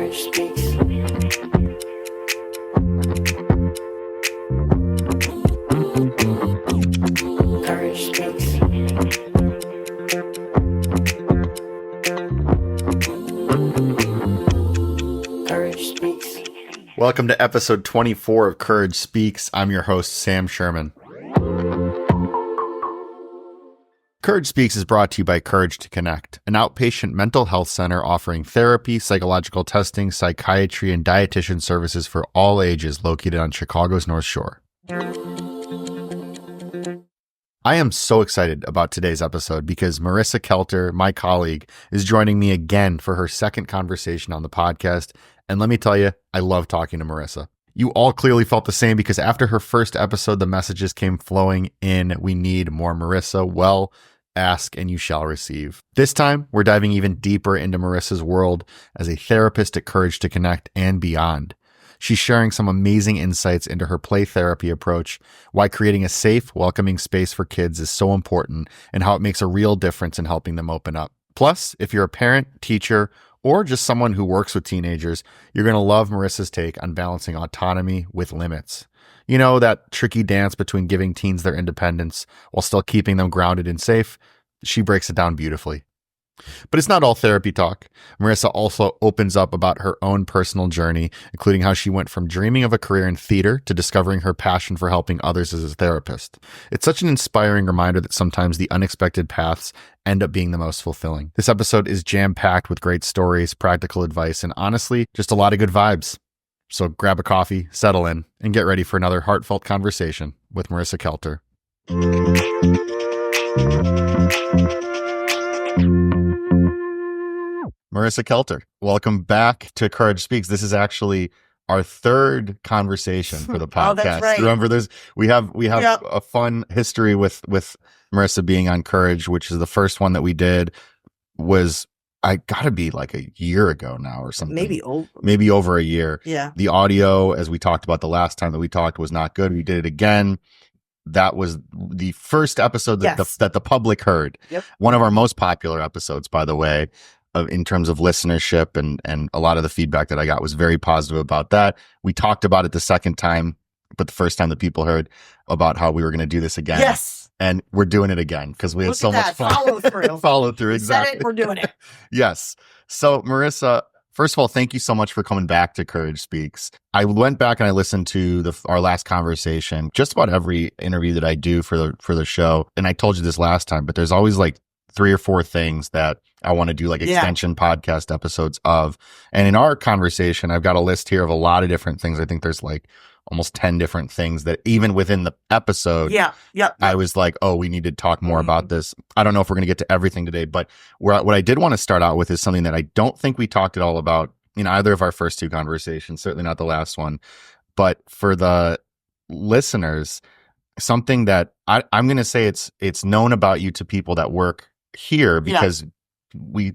Courage speaks. Courage speaks. Courage speaks. Welcome to episode 24 of Courage Speaks. I'm your host, Sam Sherman. Courage Speaks is brought to you by Courage to Connect, an outpatient mental health center offering therapy, psychological testing, psychiatry, and dietitian services for all ages located on Chicago's North Shore. I am so excited about today's episode because Marissa Kaelter, my colleague, is joining me again for her second conversation on the podcast. And let me tell you, I love talking to Marissa. You all clearly felt the same because after her first episode, the messages came flowing in. We need more Marissa. Well, ask and you shall receive. This time, we're diving even deeper into Marissa's world as a therapist at Courage to Connect and beyond. She's sharing some amazing insights into her play therapy approach, why creating a safe, welcoming space for kids is so important, and how it makes a real difference in helping them open up. Plus, if you're a parent, teacher, or just someone who works with teenagers, you're going to love Marissa's take on balancing autonomy with limits. You know, that tricky dance between giving teens their independence while still keeping them grounded and safe. She breaks it down beautifully. But it's not all therapy talk. Marissa also opens up about her own personal journey, including how she went from dreaming of a career in theater to discovering her passion for helping others as a therapist. It's such an inspiring reminder that sometimes the unexpected paths end up being the most fulfilling. This episode is jam-packed with great stories, practical advice, and honestly, just a lot of good vibes. So grab a coffee, settle in, and get ready for another heartfelt conversation with Marissa Kaelter. Marissa Kaelter, welcome back to Courage Speaks. This is actually our third conversation for the podcast. Oh, that's right. Remember, we have Yep. a fun history with Marissa being on Courage, which is the first one that we did. I gotta be like a year ago now or something. Maybe over a year. Yeah. The audio, as we talked about the last time that we talked, was not good. We did it again. That was the first episode that, Yes. that the public heard. Yep. One of our most popular episodes, by the way, in terms of listenership, and a lot of the feedback that I got was very positive about that. We talked about it the second time, but the first time that people heard about how we were going to do this again. Yes. And we're doing it again because we had Look so at much that. fun. Follow through. Follow through, We said exactly. it, we're doing it. Yes. So Marissa, first of all, thank you so much for coming back to Courage Speaks. I went back and I listened to our last conversation, just about every interview that I do for the show. And I told you this last time, but there's always like 3 or 4 things that I want to do like extension podcast episodes of. And in our conversation, I've got a list here of a lot of different things. I think there's like almost 10 different things that even within the episode, I was like, oh, we need to talk more about this. I don't know if we're going to get to everything today, but what I did want to start out with is something that I don't think we talked at all about in either of our first 2 conversations, certainly not the last one. But for the listeners, something that I'm going to say it's known about you to people that work here because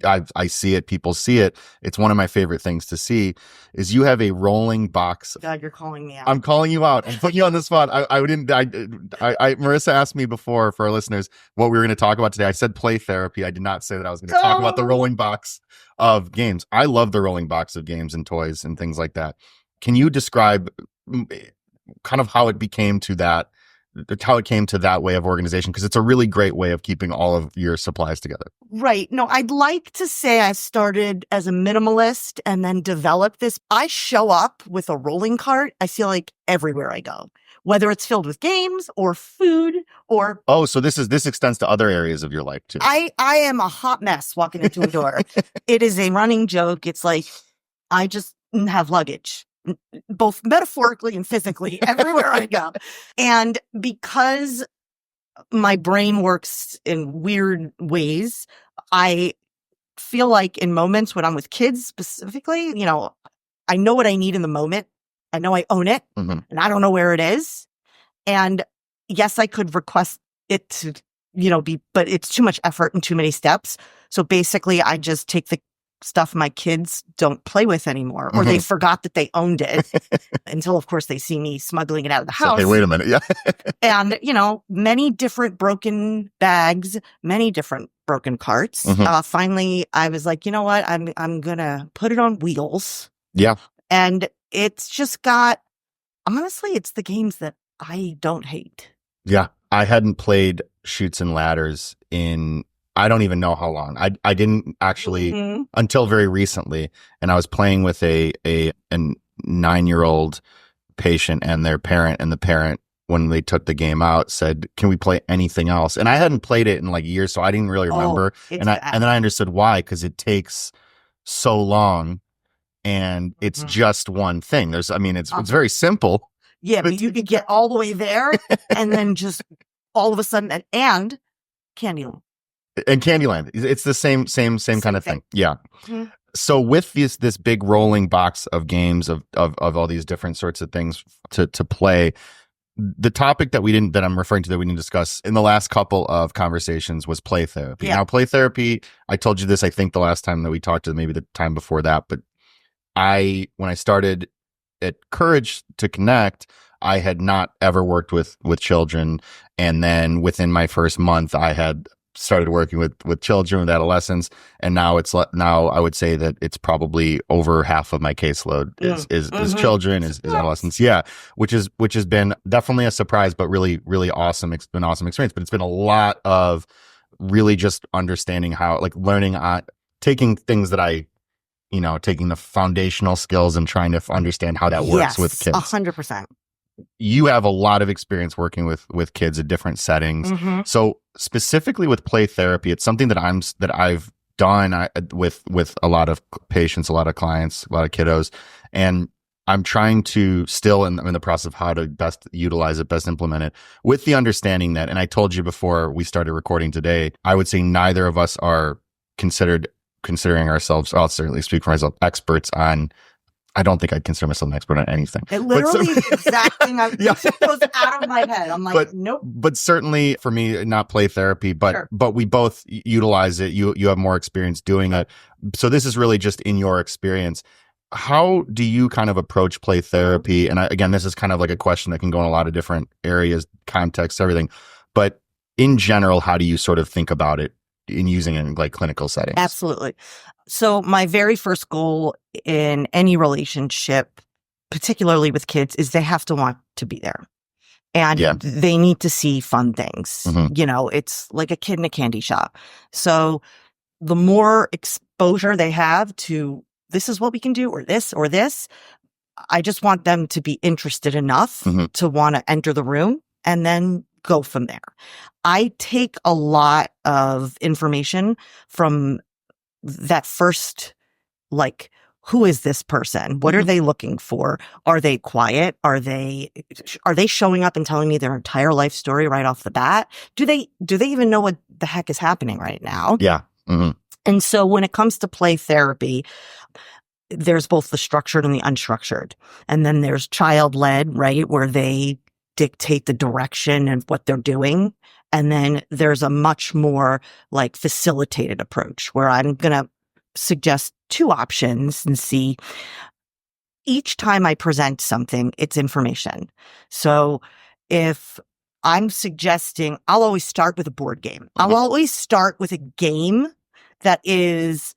I see it, people see it. It's one of my favorite things to see is you have a rolling box. God, you're calling me out. I'm calling you out. I'm putting you on the spot. Marissa asked me before for our listeners what we were going to talk about today. I said play therapy. I did not say that I was going to talk about the rolling box of games. I love the rolling box of games and toys and things like that. Can you describe kind of how it came to that way of organization? Because it's a really great way of keeping all of your supplies together. Right. No, I'd like to say I started as a minimalist and then developed this. I show up with a rolling cart, I feel like everywhere I go, whether it's filled with games or food or... Oh, so this extends to other areas of your life too. I am a hot mess walking into a door. It is a running joke. It's like, I just have luggage, both metaphorically and physically, everywhere I go. And because my brain works in weird ways, I feel like in moments when I'm with kids specifically, I know what I need in the moment. I know I own it, and I don't know where it is. And yes, I could request it to, but it's too much effort and too many steps. So basically, I just take the stuff my kids don't play with anymore, or they forgot that they owned it until, of course, they see me smuggling it out of the house. Hey, wait a minute. Yeah. And, many different broken bags, many different broken carts. Finally, I was like, you know what? I'm going to put it on wheels Yeah. And it's just got, honestly, it's the games that I don't hate. Yeah. I hadn't played Shoots and Ladders in, I don't even know how long. I didn't actually until very recently. And I was playing with a 9-year-old patient and their parent, and the parent, when they took the game out, said, "Can we play anything else?" And I hadn't played it in like years, so I didn't really remember. And then I understood why, because it takes so long, and it's just one thing. It's very simple. Yeah, but you could get all the way there, and then just all of a sudden, and Candyland. And Candyland, it's the same kind of thing. Yeah. Mm-hmm. So with this big rolling box of games of all these different sorts of things to play, the topic that I'm referring to that we didn't discuss in the last couple of conversations was play therapy. Yeah. Now, play therapy, I told you this, I think the last time that we talked, maybe the time before that, but when I started at Courage to Connect, I had not ever worked with children. And then within my first month, I had started working with children, with adolescents. And now I would say that it's probably over half of my caseload is children, is adolescents. Yeah. Which has been definitely a surprise, but really, really awesome. It's been an awesome experience, but it's been a lot of really just understanding how, like, learning taking things that taking the foundational skills and trying to understand how that works with kids. 100%. You have a lot of experience working with kids in different settings. Mm-hmm. So specifically with play therapy, it's something that I've done with a lot of patients, a lot of clients, a lot of kiddos, and I'm trying to still I'm in the process of how to best utilize it, best implement it, with the understanding that, and I told you before we started recording today, I would say neither of us are considering ourselves, I'll certainly speak for myself, experts on. I don't think I'd consider myself an expert on anything. It literally is the exact thing goes out of my head. I'm like, nope. But certainly for me, not play therapy, but we both utilize it. You have more experience doing it. So this is really just in your experience. How do you kind of approach play therapy? And again, this is kind of like a question that can go in a lot of different areas, context, everything. But in general, how do you sort of think about it in using it in like clinical settings? Absolutely. So my very first goal in any relationship, particularly with kids, is they have to want to be there. And they need to see fun things. Mm-hmm. It's like a kid in a candy shop. So the more exposure they have to this is what we can do, or this, I just want them to be interested enough to want to enter the room and then go from there. I take a lot of information from that first, like, who is this person? What are they looking for? Are they quiet? Are they showing up and telling me their entire life story right off the bat? Do they even know what the heck is happening right now? Yeah. Mm-hmm. And so when it comes to play therapy, there's both the structured and the unstructured. And then there's child-led, right, where they dictate the direction and what they're doing. And then there's a much more like facilitated approach where I'm going to suggest two options and see each time I present something, it's information. So if I'm suggesting, I'll always start with a board game. I'll always start with a game that is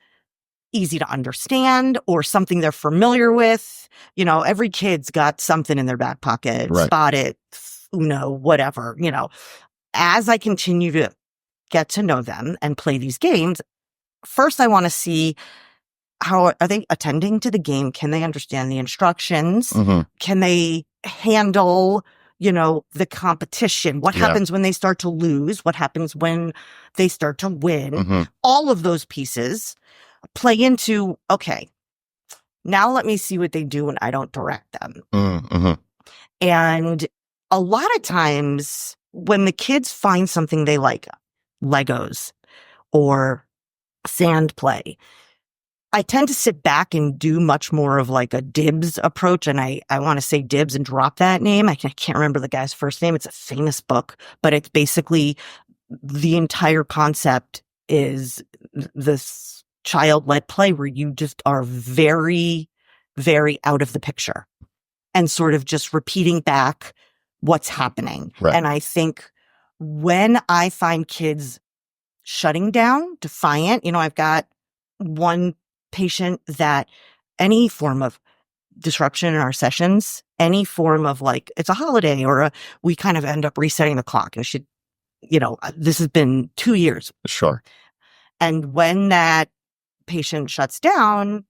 easy to understand or something they're familiar with. Every kid's got something in their back pocket, right. Spot It, Uno, whatever, As I continue to get to know them and play these games, first I want to see, how are they attending to the game? Can they understand the instructions? Can they handle, the competition? What happens when they start to lose? What happens when they start to win? All of those pieces play into, okay, now let me see what they do when I don't direct them. And a lot of times when the kids find something they like, Legos or sand play, I tend to sit back and do much more of like a dibs approach. And I want to say dibs and drop that name. I can't remember the guy's first name. It's a famous book, but it's basically the entire concept is this child-led play where you just are very, very out of the picture and sort of just repeating back what's happening. Right. And I think when I find kids shutting down, defiant, I've got one patient that any form of disruption in our sessions, any form of like, it's a holiday or we kind of end up resetting the clock and this has been 2 years. Sure. And when that patient shuts down,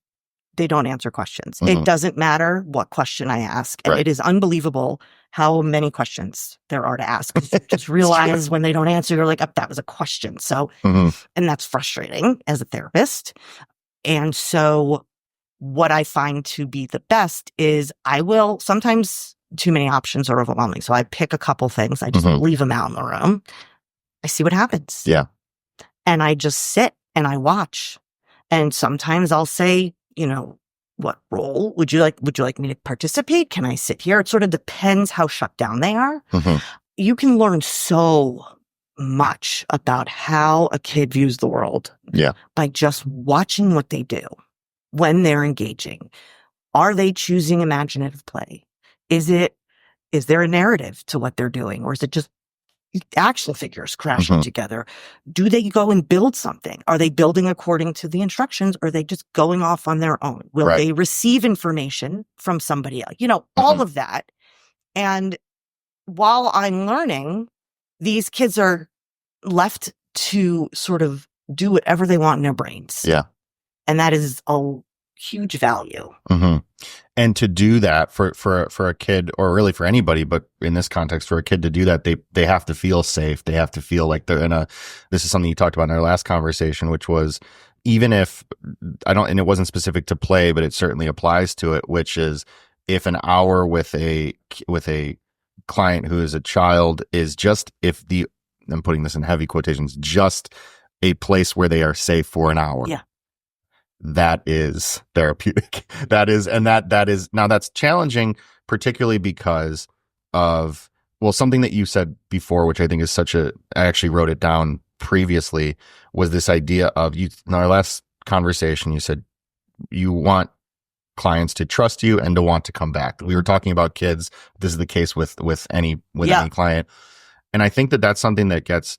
they don't answer questions. Mhm. It doesn't matter what question I ask. And Right. it is unbelievable how many questions there are to ask. You just realize when they don't answer, you're like, oh, that was a question. So, Mhm. and that's frustrating as a therapist. And so what I find to be the best is I will sometimes too many options are overwhelming. So I pick a couple things. I just Mhm. leave them out in the room. I see what happens. Yeah. And I just sit and I watch. And sometimes I'll say, what role would you like me to participate? Can I sit here? It sort of depends how shut down they are. Mhm. You can learn so much about how a kid views the world Yeah. by just watching what they do when they're engaging. Are they choosing imaginative play? Is there a narrative to what they're doing? Or is it just action figures crashing Mhm. together? Do they go and build something? Are they building according to the instructions? Or are they just going off on their own? Will Right. they receive information from somebody else? All of that. And while I'm learning, these kids are left to sort of do whatever they want in their brains. Yeah. And that is a huge value. Mhm. And to do that for a kid, or really for anybody, but in this context, for a kid to do that, they have to feel safe. They have to feel like they're this is something you talked about in our last conversation, which was, even if and it wasn't specific to play, but it certainly applies to it, which is, if an hour with a client who is a child is just, I'm putting this in heavy quotations, just a place where they are safe for an hour. Yeah. That is therapeutic. That is now that's challenging, particularly because of, something that you said before, which I think is I actually wrote it down previously, was this idea of, in our last conversation, you said you want clients to trust you and to want to come back. We were talking about kids. This is the case with any client. And I think that that's something that gets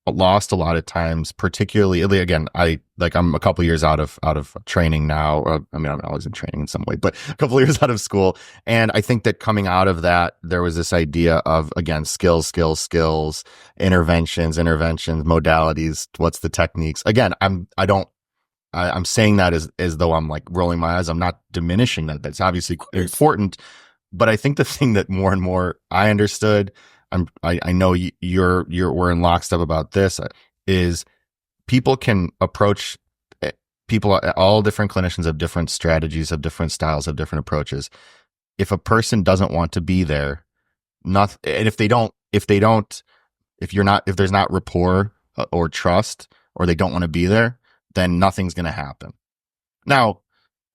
lost a lot of times, particularly, again, I'm a couple years out of training now. I'm always in training in some way, but a couple years out of school. And I think that coming out of that, there was this idea of, again, skills, interventions, modalities. What's the techniques? Again, I'm saying that as though I'm like rolling my eyes. I'm not diminishing that. That's obviously important. But I think the thing that more and more I understood, I know we're in lockstep about this, is people can approach people, all different clinicians have different strategies, have different styles, have different approaches. If a person doesn't want to be there, and if there's not rapport or trust, or they don't want to be there, then nothing's going to happen. Now,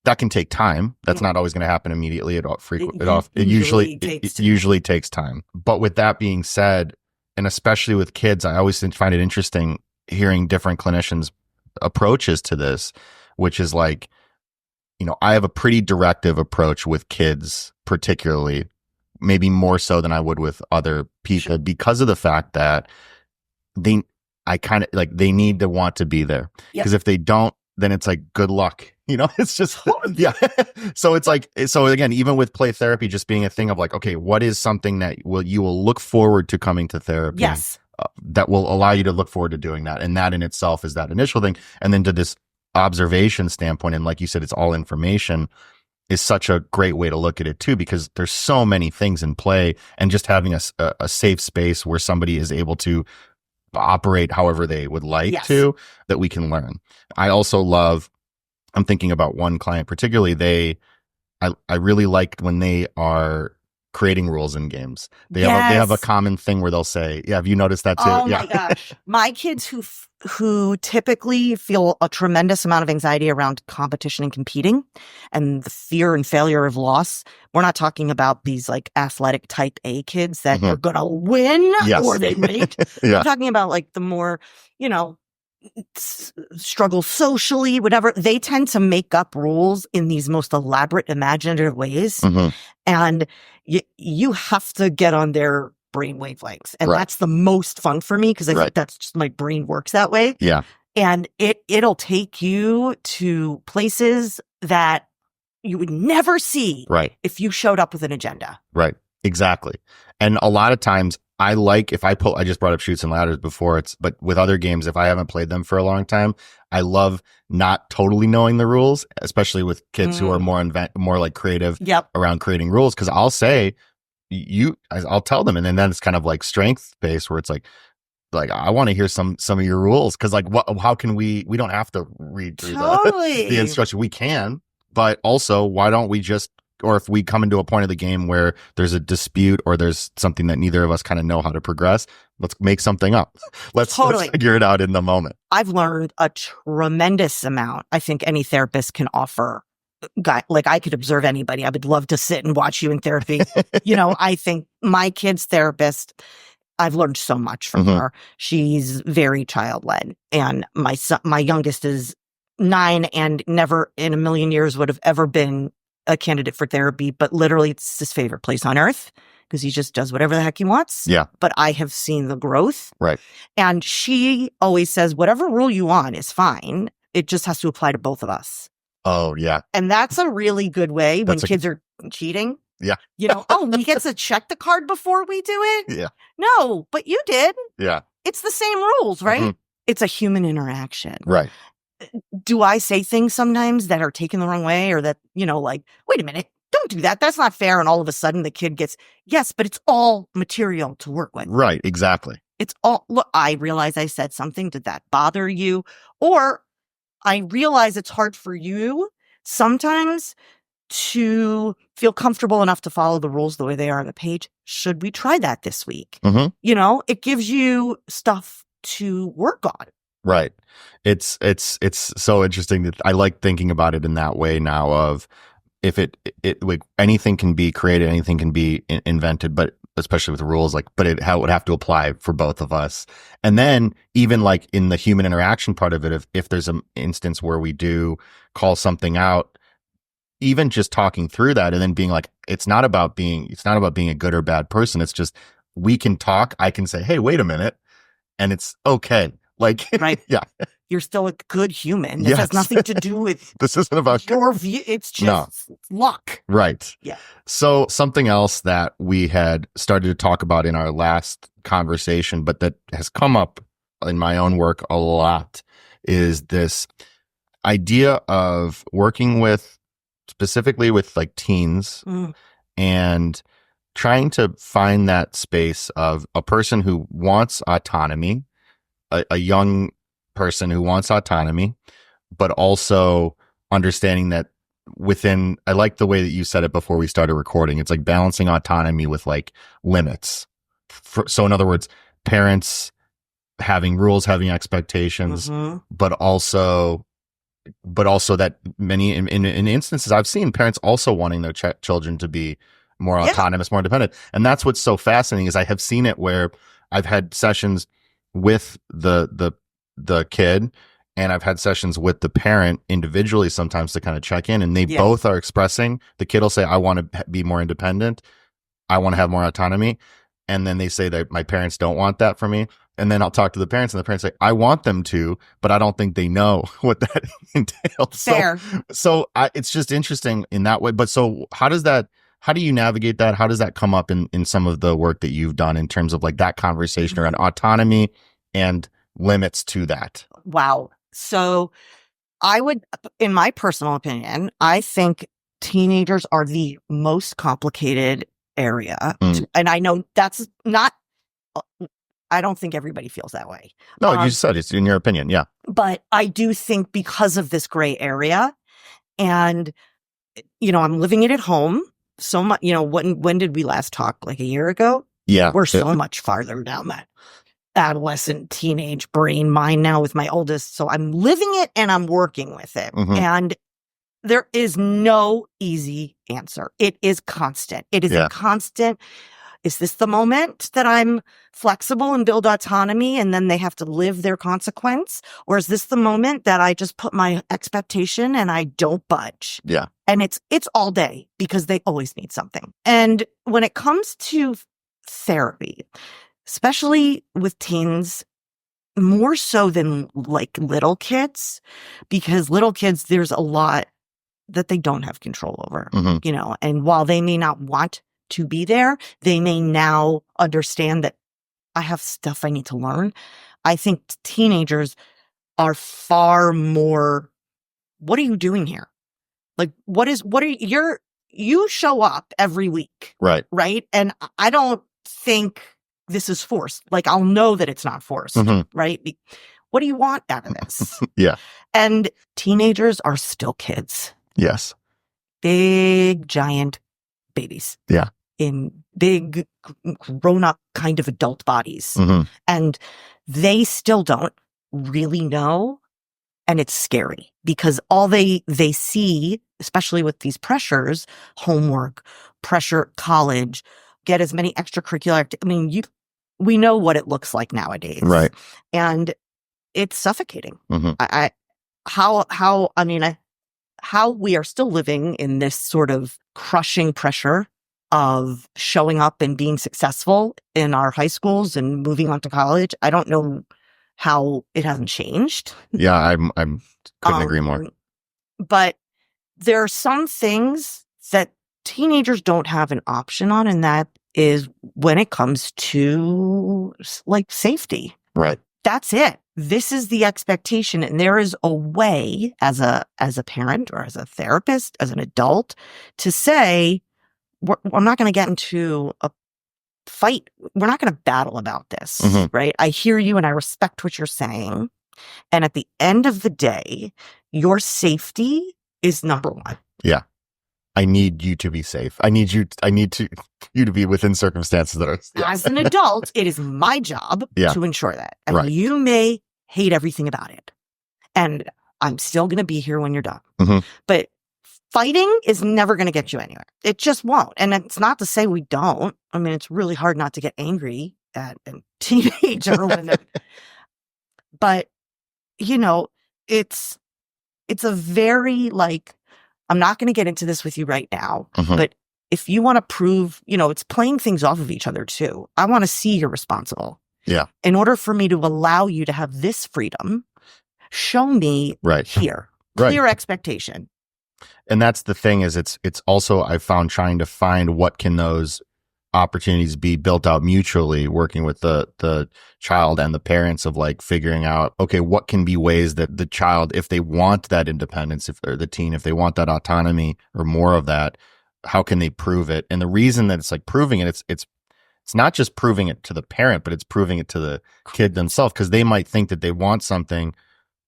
that can take time. That's not always going to happen immediately. It usually takes time. But with that being said, and especially with kids, I always find it interesting hearing different clinicians' approaches to this, which is like, I have a pretty directive approach with kids, particularly, maybe more so than I would with other people, because of the fact that they need to want to be there. Because if they don't, then it's like, good luck. It's just, yeah. So it's like, again, even with play therapy, just being a thing of like, okay, what is something that you will look forward to coming to therapy? Yes. That will allow you to look forward to doing that. And that in itself is that initial thing. And then to this observation standpoint, and like you said, it's all information, is such a great way to look at it too, because there's so many things in play, and just having a safe space where somebody is able to operate however they would like to, that we can learn. I also I'm thinking about one client particularly. I really liked when they are creating rules in games. They have a common thing where they'll say, have you noticed that too? Oh my gosh. My kids who typically feel a tremendous amount of anxiety around competition and competing and the fear and failure of loss. We're not talking about these like athletic type A kids that are going to win or they wait. We're talking about like the more, struggle socially, whatever. They tend to make up rules in these most elaborate, imaginative ways. And you have to get on their brain wavelengths. And that's the most fun for me, because I think that's just my brain works that way. Yeah. And it'll take you to places that you would never see Right. if you showed up with an agenda. Right. Exactly. And a lot of times I like, if I just brought up Chutes and Ladders before, but with other games, if I haven't played them for a long time, I love not totally knowing the rules, especially with kids who are more like creative around creating rules. Cause I'll say, I'll tell them. And then it's kind of like strength based where it's like, I want to hear some of your rules. Cause like, how can we don't have to read through the instruction. We can, but also why don't we or if we come into a point of the game where there's a dispute or there's something that neither of us kind of know how to progress, let's make something up. Let's figure it out in the moment. I've learned a tremendous amount. I think any therapist can offer. Like I could observe anybody. I would love to sit and watch you in therapy. I think my kid's therapist, I've learned so much from her. She's very child-led. And my youngest is 9 and never in a million years would have ever been a candidate for therapy, but literally it's his favorite place on earth because he just does whatever the heck he wants. Yeah. But I have seen the growth. Right. And she always says, whatever rule you want is fine. It just has to apply to both of us. Oh, yeah. And that's a really good way when kids are cheating. Yeah. We get to check the card before we do it. Yeah. No, but you did. Yeah. It's the same rules, right? Mm-hmm. It's a human interaction. Right. Do I say things sometimes that are taken the wrong way or that, like, wait a minute, don't do that. That's not fair. And all of a sudden the kid gets, yes, but it's all material to work with. Right. Exactly. It's all, look, I realize I said something. Did that bother you? Or I realize it's hard for you sometimes to feel comfortable enough to follow the rules the way they are on the page. Should we try that this week? Mm-hmm. It gives you stuff to work on. Right. It's so interesting that I like thinking about it in that way now of if it like anything can be created, anything can be invented, but especially with the rules, but it would have to apply for both of us. And then even like in the human interaction part of it, if there's an instance where we do call something out, even just talking through that and then being like, it's not about being a good or bad person. It's just, we can talk. I can say, hey, wait a minute. And it's okay. Like, right. Yeah. You're still a good human. This has nothing to do with this isn't about your view. It's just luck. Right. Yeah. So something else that we had started to talk about in our last conversation, but that has come up in my own work a lot is this idea of working specifically with like teens and trying to find that space of a person who wants autonomy, a young person who wants autonomy, but also understanding that I like the way that you said it before we started recording. It's like balancing autonomy with like limits. So in other words, parents having rules, having expectations, but also that many in instances I've seen parents also wanting their children to be more autonomous, more independent. And that's what's so fascinating is I have seen it where I've had sessions with the kid and I've had sessions with the parent individually sometimes to kind of check in, and they both are expressing. The kid will say, I want to be more independent. I want to have more autonomy. And then they say that my parents don't want that for me. And then I'll talk to the parents and the parents say, I want them to, but I don't think they know what that entails. Fair. So it's just interesting in that way. But so how do you navigate that? How does that come up in some of the work that you've done in terms of like that conversation around autonomy and limits to that? Wow. So I would, in my personal opinion, I think teenagers are the most complicated area. And I know that's not, I don't think everybody feels that way. No, you said it's in your opinion. Yeah. But I do think because of this gray area and, I'm living it at home so much, when did we last talk? Like a year ago? Yeah. We're so much farther down that adolescent teenage brain mind now with my oldest. So I'm living it and I'm working with it. And there is no easy answer. It is constant. It is a constant. Is this the moment that I'm flexible and build autonomy and then they have to live their consequence? Or is this the moment that I just put my expectation and I don't budge? Yeah. And it's all day because they always need something. And when it comes to therapy, especially with teens, more so than like little kids, because little kids, there's a lot that they don't have control over, Mhm. you know, and while they may not want to be there, they may now understand that I have stuff I need to learn. I think teenagers are far more, what are you doing here? Like, you show up every week, Right. right? And I don't think this is forced. Like, I'll know that it's not forced, Mhm. right? What do you want out of this? Yeah. And teenagers are still kids, Yes. big, giant babies. Yeah. In big, grown up kind of adult bodies. Mhm. And they still don't really know. And it's scary because all they see, especially with these pressures, homework, pressure, college, get as many extracurricular. We know what it looks like nowadays, Right. And it's suffocating. Mhm. How we are still living in this sort of crushing pressure of showing up and being successful in our high schools and moving on to college. I don't know how it hasn't changed. Yeah, I'm couldn't agree more. But there are some things that teenagers don't have an option on, and that is when it comes to like safety. Right. That's it. This is the expectation. And there is a way as a parent or as a therapist, as an adult, to say, I'm not going to get into a fight. We're not going to battle about this, Mhm. right? I hear you and I respect what you're saying. And at the end of the day, your safety is number one. Yeah. I need you to be safe. I need you to be within circumstances that are As an adult, it is my job Yeah. to ensure that. And Right. you may hate everything about it. And I'm still going to be here when you're done. Mhm. But fighting is never going to get you anywhere. It just won't. And it's not to say we don't. I mean, it's really hard not to get angry at a teenager but you know, it's a very like, I'm not going to get into this with you right now, Mhm. but if you want to prove, it's playing things off of each other too. I want to see you're responsible. Yeah. In order for me to allow you to have this freedom, show me Right. here, Right. clear expectation. And that's the thing is it's also I've found trying to find what can those opportunities be built out mutually, working with the child and the parents of like figuring out, okay, what can be ways that the child, if they want that independence, or the teen, if they want that autonomy or more of that, how can they prove it? And the reason that it's like proving it, it's not just proving it to the parent, but it's proving it to the kid themselves, because they might think that they want something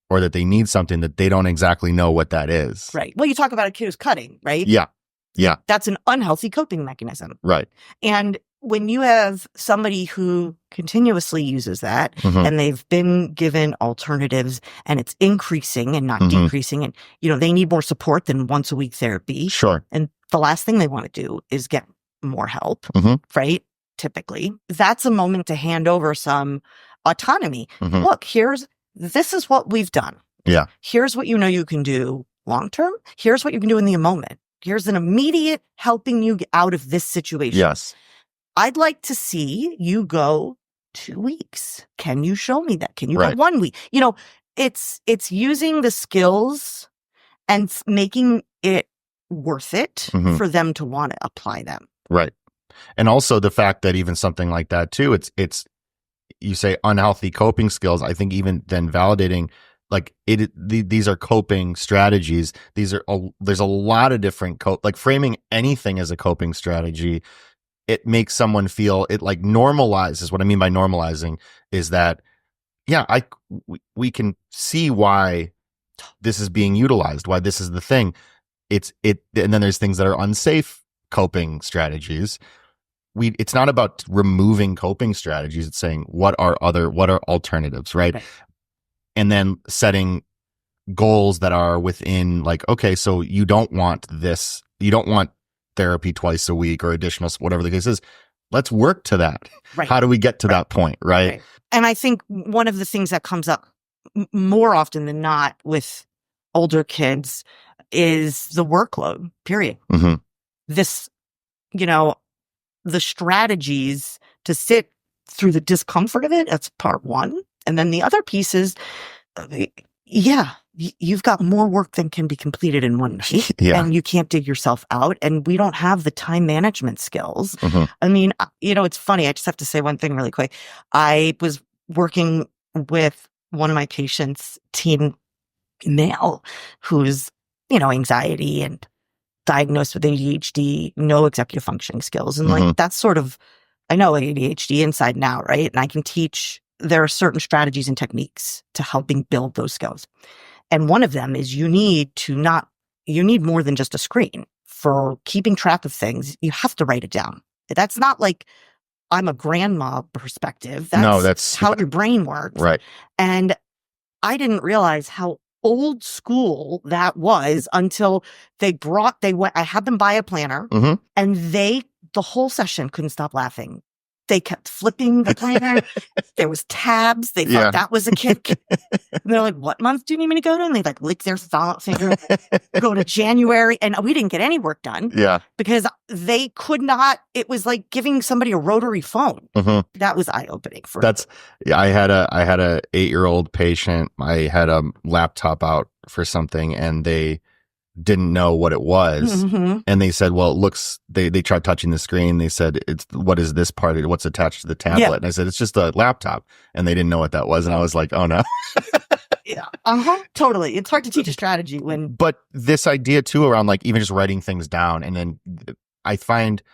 or that they need something that they don't exactly know what that is. Right. Well, you talk about a kid who's cutting, right? Yeah. Yeah. That's an unhealthy coping mechanism. Right. And when you have somebody who continuously uses that Mhm. and they've been given alternatives and it's increasing and not Mhm. decreasing, and they need more support than once a week therapy. Sure. And the last thing they want to do is get more help, Mhm. right? Typically, that's a moment to hand over some autonomy. Mhm. Look, this is what we've done. Yeah. Here's what you can do long term. Here's what you can do in the moment. Here's an immediate helping you get out of this situation. Yes. I'd like to see you go 2 weeks. Can you show me that? Can you Right. go 1 week? It's using the skills and making it worth it Mhm. for them to want to apply them. Right. And also the fact that even something like that too, it's you say unhealthy coping skills. I think even then validating like these are coping strategies. There's a lot of different like framing anything as a coping strategy. It makes someone feel it like normalizes. What I mean by normalizing is that, yeah, we can see why this is being utilized, why this is the thing. And then there's things that are unsafe coping strategies. It's not about removing coping strategies. It's saying what are alternatives, right? And then setting goals that are within like, okay, so you don't want this, you don't want therapy twice a week or additional, whatever the case is. Let's work to that. Right. How do we get to that point, right? And I think one of the things that comes up more often than not with older kids is the workload, period. Mhm. This, the strategies to sit through the discomfort of it, that's part one. And then the other piece is, you've got more work than can be completed in one night. Yeah. And you can't dig yourself out. And we don't have the time management skills. Mhm. I mean, it's funny. I just have to say one thing really quick. I was working with one of my patients, teen male, who's, anxiety and diagnosed with ADHD, no executive functioning skills. And like, that's sort of, I know ADHD inside and out, right? And I can teach, there are certain strategies and techniques to helping build those skills. And one of them is you need more than just a screen for keeping track of things. You have to write it down. That's not like I'm a grandma perspective. That's how your brain works. Right. And I didn't realize how old school that was until I had them buy a planner and the whole session couldn't stop laughing. They kept flipping the planner. There was tabs. They thought that was a kick. And they're like, what month do you need me to go to? And they like lick their finger, go to January. And we didn't get any work done. Yeah. Because they could not, it was like giving somebody a rotary phone. That was eye-opening for me. I had a 8-year-old patient. I had a laptop out for something and they didn't know what it was. And they said, well, it looks, they tried touching the screen. They said, what is this part? What's attached to the tablet? Yeah. And I said, it's just a laptop. And they didn't know what that was. And I was like, oh no. Yeah. Totally. It's hard to teach a strategy but this idea too around like even just writing things down. And then I find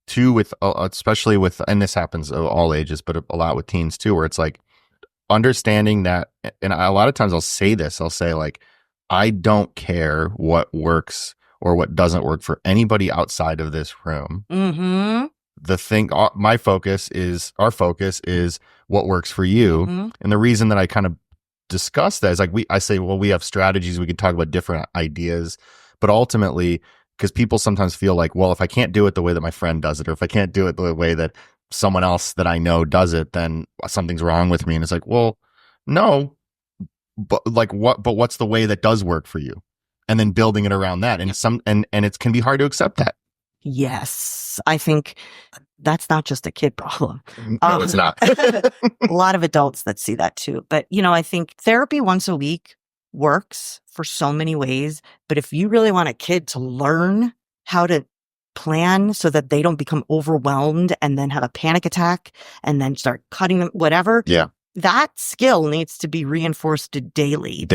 too with, especially with, and this happens at all ages, but a lot with teens too, where it's like understanding that, and a lot of times I'll say like, I don't care what works or what doesn't work for anybody outside of this room. The thing, our focus is what works for you. And the reason that I kind of discuss that is like, I say, well, we have strategies. We can talk about different ideas, but ultimately, because people sometimes feel like, well, if I can't do it the way that my friend does it, or if I can't do it the way that someone else that I know does it, then something's wrong with me. And it's like, well, no. But what's the way that does work for you? And then building it around that. And it can be hard to accept that. Yes. I think that's not just a kid problem. No, it's not. A lot of adults that see that too. But, I think therapy once a week works for so many ways. But if you really want a kid to learn how to plan so that they don't become overwhelmed and then have a panic attack and then start cutting them, whatever. Yeah. That skill needs to be reinforced daily.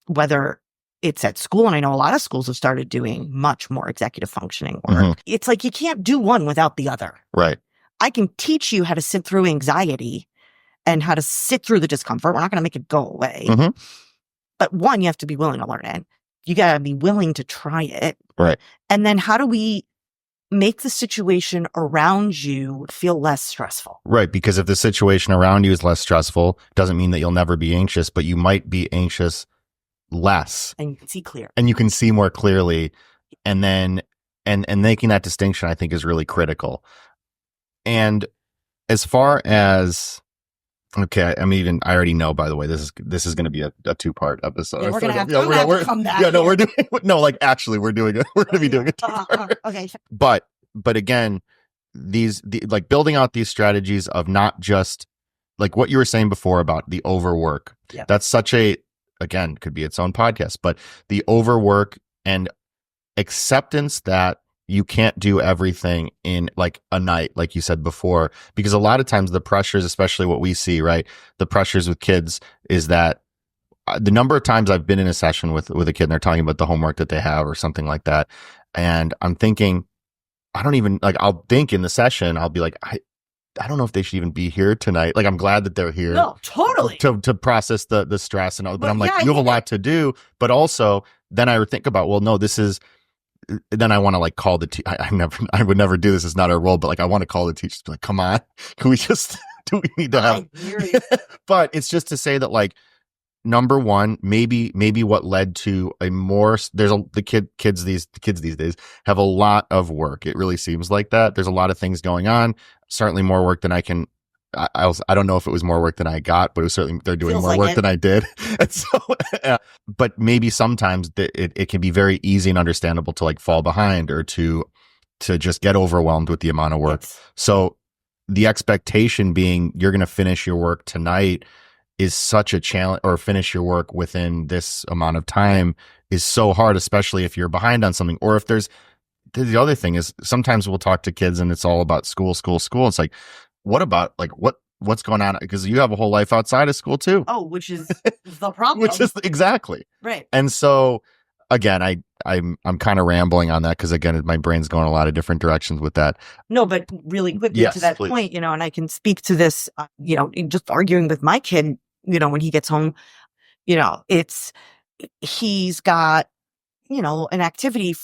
Whether it's at school, and I know a lot of schools have started doing much more executive functioning work. It's like you can't do one without the other. Right. I can teach you how to sit through anxiety and how to sit through the discomfort. We're not going to make it go away. But one, you have to be willing to learn it. You got to be willing to try it. Right. And then how do we make the situation around you feel less stressful? Right. Because if the situation around you is less stressful, doesn't mean that you'll never be anxious, but you might be anxious less. And you can see clear. And you can see more clearly. And then, and making that distinction, I think, is really critical. And as far as, okay, I already know, by the way, this is going to be a 2-part episode. Yeah, we're going to have to come back. Yeah, no, we're doing, no, like actually we're doing it. We're going to be doing it. Okay. But again, like building out these strategies of not just like what you were saying before about the overwork. Yeah. That's again, could be its own podcast, but the overwork and acceptance that you can't do everything in like a night, like you said before, because a lot of times the pressures, especially what we see, right? The pressures with kids is that the number of times I've been in a session with a kid and they're talking about the homework that they have or something like that. And I'm thinking, I don't even like, I'll think in the session, I'll be like, I don't know if they should even be here tonight. Like, I'm glad that they're here. No, totally. To process the stress and all, but I'm like, you have a lot to do, but also then I would think about, well, no, then I want to like call the I would never do this. It's not our role, but like, I want to call the teachers, be like, come on, can we just, do we need to have, but it's just to say that like, number one, maybe what led to the kids these days have a lot of work. It really seems like that. There's a lot of things going on, certainly more work than I can. I don't know if it was more work than I got, but it was certainly, they're doing more work than I did. And so, but maybe sometimes it can be very easy and understandable to like fall behind or to just get overwhelmed with the amount of work. Yes. So the expectation being you're going to finish your work tonight is such a challenge, or finish your work within this amount of time is so hard, especially if you're behind on something. Or if the other thing is, sometimes we'll talk to kids and it's all about school. It's like, what about like what's going on? Because you have a whole life outside of school too. Oh, which is the problem. Which is exactly right. And so again, I'm kind of rambling on that because again, my brain's going a lot of different directions with that. No, but really quickly Yes, to that please. point, and I can speak to this, in just arguing with my kid, when he gets home, he's got, an activity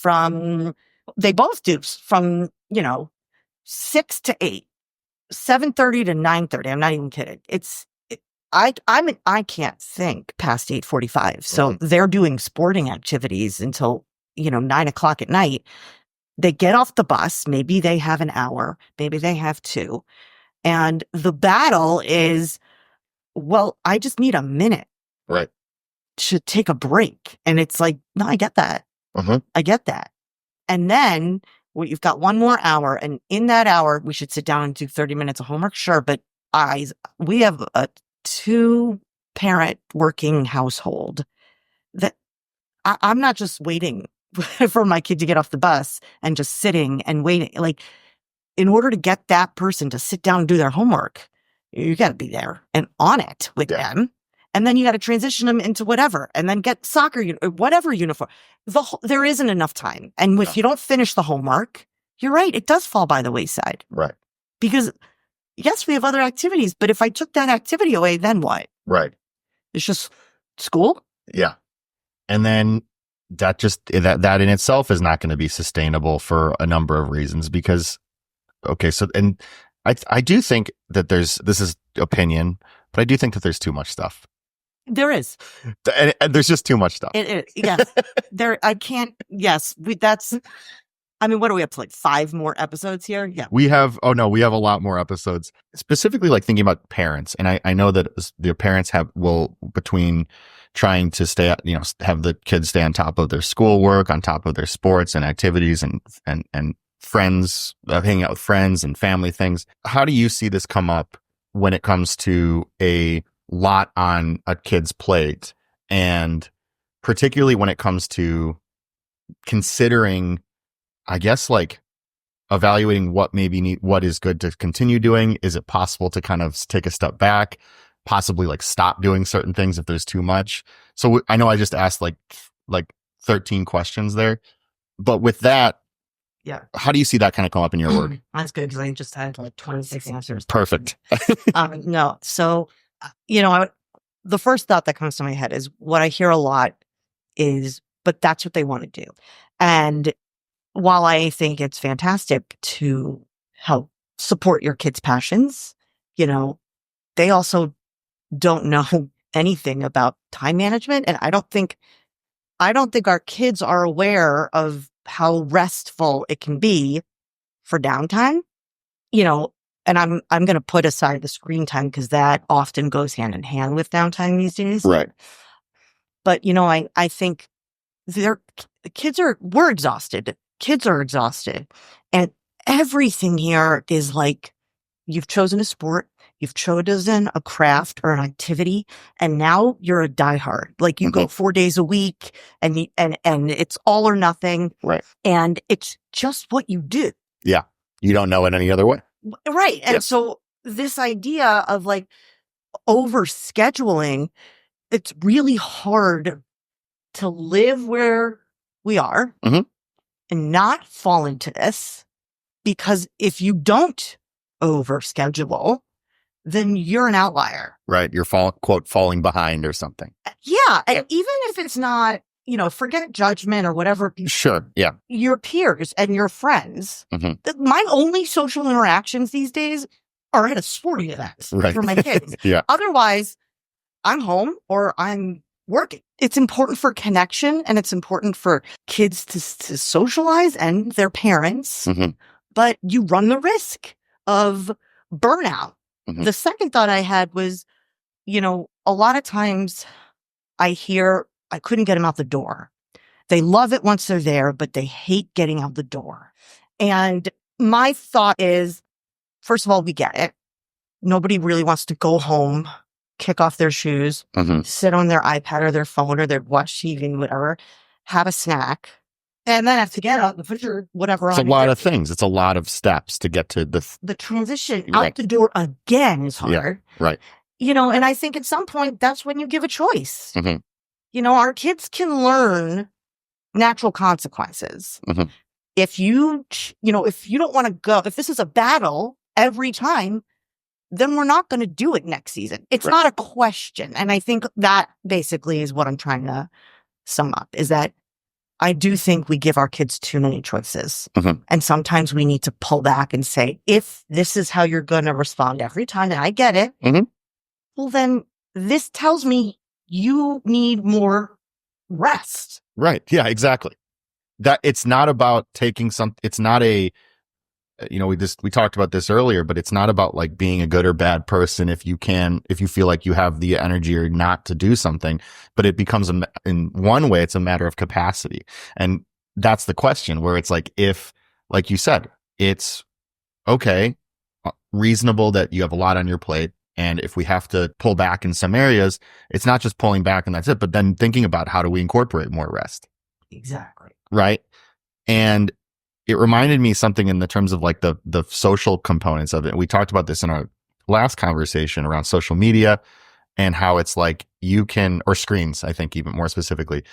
they both do from, 6 to 8, 7:30 to 9:30. I'm not even kidding. I can't think past 8:45. So they're doing sporting activities until, 9:00 at night. They get off the bus. Maybe they have an hour. Maybe they have 2. And the battle is, well, I just need a minute. Right. To take a break. And it's like, no, I get that. I get that. And then you've got 1 more hour. And in that hour, we should sit down and do 30 minutes of homework. Sure. But we have a 2-parent working household that I'm not just waiting for my kid to get off the bus and just sitting and waiting. Like, in order to get that person to sit down and do their homework, you got to be there and on it with them. And then you got to transition them into whatever, and then get soccer, whatever uniform. There isn't enough time. And if you don't finish the homework, you're right, it does fall by the wayside. Right. Because yes, we have other activities, but if I took that activity away, then what? Right. It's just school? Yeah. And then that in itself is not going to be sustainable for a number of reasons because, and I do think that this is opinion, but I do think that there's too much stuff. There is. And there's just too much stuff. It is. Yes. I can't. Yes. What are we up to? Like 5 more episodes here? Yeah. We have a lot more episodes, specifically like thinking about parents. And I know that the parents between trying to stay, have the kids stay on top of their schoolwork, on top of their sports and activities and friends, hanging out with friends and family things. How do you see this come up when it comes to a lot on a kid's plate, and particularly when it comes to considering, I guess, like evaluating what what is good to continue doing? Is it possible to kind of take a step back, possibly like stop doing certain things if there's too much? So I know I just asked like 13 questions there, but with that, yeah, how do you see that kind of come up in your work? That's good because I just had like 26 answers. Perfect. No. So, the first thought that comes to my head is what I hear a lot is, but that's what they want to do. And while I think it's fantastic to help support your kids' passions, they also don't know anything about time management. And I don't think our kids are aware of how restful it can be for downtime, and I'm going to put aside the screen time because that often goes hand in hand with downtime these days. Right. But, I think we're exhausted. Kids are exhausted. And everything here is like, you've chosen a sport, you've chosen a craft or an activity, and now you're a diehard. Like you go 4 days a week and it's all or nothing. Right. And it's just what you do. Yeah. You don't know it any other way. Right. And so this idea of like over scheduling, it's really hard to live where we are and not fall into this, because if you don't over schedule, then you're an outlier. Right. You're falling behind or something. Yeah. And even if it's not, forget judgment or whatever. Sure. Yeah. Your peers and your friends. My only social interactions these days are at a sporting event for my kids. Yeah. Otherwise, I'm home or I'm working. It's important for connection and it's important for kids to socialize and their parents. But you run the risk of burnout. The second thought I had was, a lot of times I hear, I couldn't get them out the door. They love it once they're there, but they hate getting out the door. And my thought is, first of all, we get it. Nobody really wants to go home, kick off their shoes, sit on their iPad or their phone or their watch TV, whatever, have a snack, and then have to get out and put your whatever It's on. a lot of things. It's a lot of steps to get to the transition out the door again is hard. Yeah, right. You know, and I think at some point that's when you give a choice. You know, our kids can learn natural consequences. If you don't want to go, if this is a battle every time, then we're not going to do it next season. It's not a question. And I think that basically is what I'm trying to sum up, is that I do think we give our kids too many choices. And sometimes we need to pull back and say, if this is how you're going to respond every time, and I get it, well, then this tells me you need more rest. Right. Yeah, exactly. That it's not about taking it's not a, we talked about this earlier, but it's not about like being a good or bad person if you feel like you have the energy or not to do something, but it becomes in one way, it's a matter of capacity. And that's the question, where it's like, if, like you said, it's okay, reasonable that you have a lot on your plate. And if we have to pull back in some areas, it's not just pulling back and that's it, but then thinking about how do we incorporate more rest? Exactly. Right. And it reminded me something in the terms of like the social components of it. We talked about this in our last conversation around social media and how it's like you can, or screens, I think even more specifically,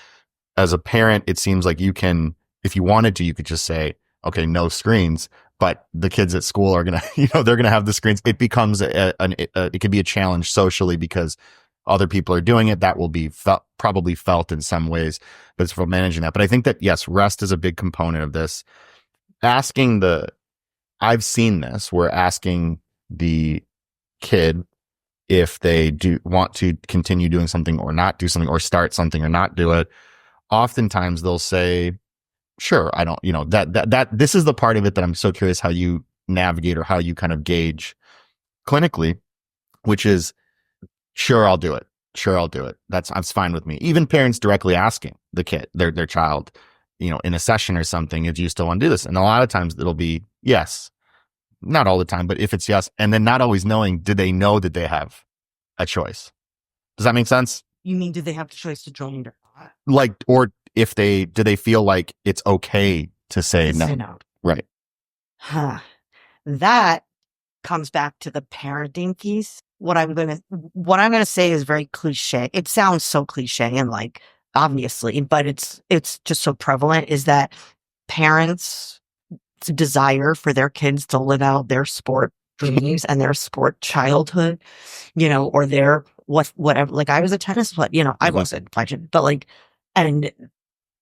as a parent, it seems like you can, if you wanted to, you could just say, okay, no screens, but the kids at school are going to, they're going to have the screens. It becomes it could be a challenge socially because other people are doing it. That will be probably felt in some ways, but it's for managing that. But I think that, yes, rest is a big component of this. I've seen this, where asking the kid if they do want to continue doing something or not do something, or start something or not do it. Oftentimes they'll say, sure, I don't, that this is the part of it that I'm so curious how you navigate or how you kind of gauge clinically, which is, sure, I'll do it. Sure, I'll do it. That's fine with me. Even parents directly asking the kid, their child, in a session or something, do you still want to do this? And a lot of times it'll be yes. Not all the time, but if it's yes, and then not always knowing, do they know that they have a choice? Does that make sense? You mean, do they have the choice to join or not? Like, or do they feel like it's okay to say no? No. Right. That comes back to the parenting piece. What I'm gonna say is very cliche. It sounds so cliche and like obviously, but it's just so prevalent, is that parents' desire for their kids to live out their sport dreams and their sport childhood, or their whatever. Like I was a tennis player, I wasn't playing, but like, and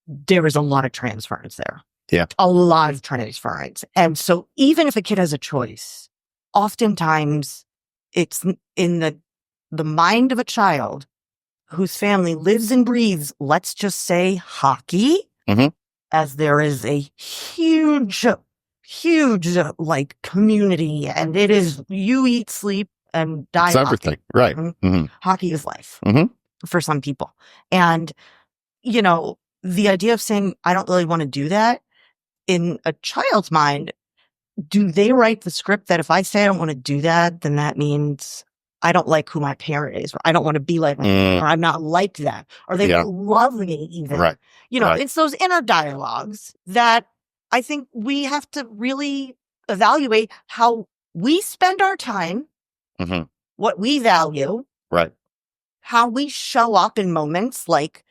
there was a lot of transference there. Yeah. A lot of transference. And so even if a kid has a choice, oftentimes it's in the mind of a child whose family lives and breathes, let's just say, hockey, as there is a huge like community, and it is you eat, sleep, and die. It's everything, right? Hockey is life for some people, and the idea of saying I don't really want to do that, in a child's mind, do they write the script that if I say I don't want to do that, then that means I don't like who my parent is, or I don't want to be like my parent, or I'm not like that, or they don't love me even. Right. It's those inner dialogues that I think we have to really evaluate how we spend our time, what we value, right, how we show up in moments like,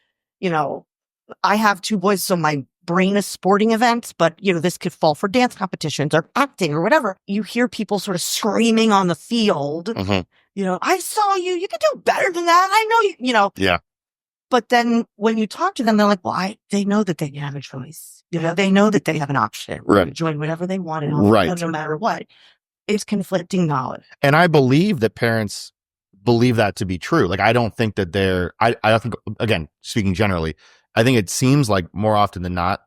I have two boys, so my brain is sporting events, but this could fall for dance competitions or acting or whatever. You hear people sort of screaming on the field, I saw you, you could do better than that. I know you, Yeah. But then when you talk to them, they're like, well, they know that they have a choice. They know that they have an option to join whatever they want, and no matter what. It's conflicting knowledge. And I believe that parents believe that to be true. Like, I don't think that I think, again, speaking generally, I think it seems like more often than not,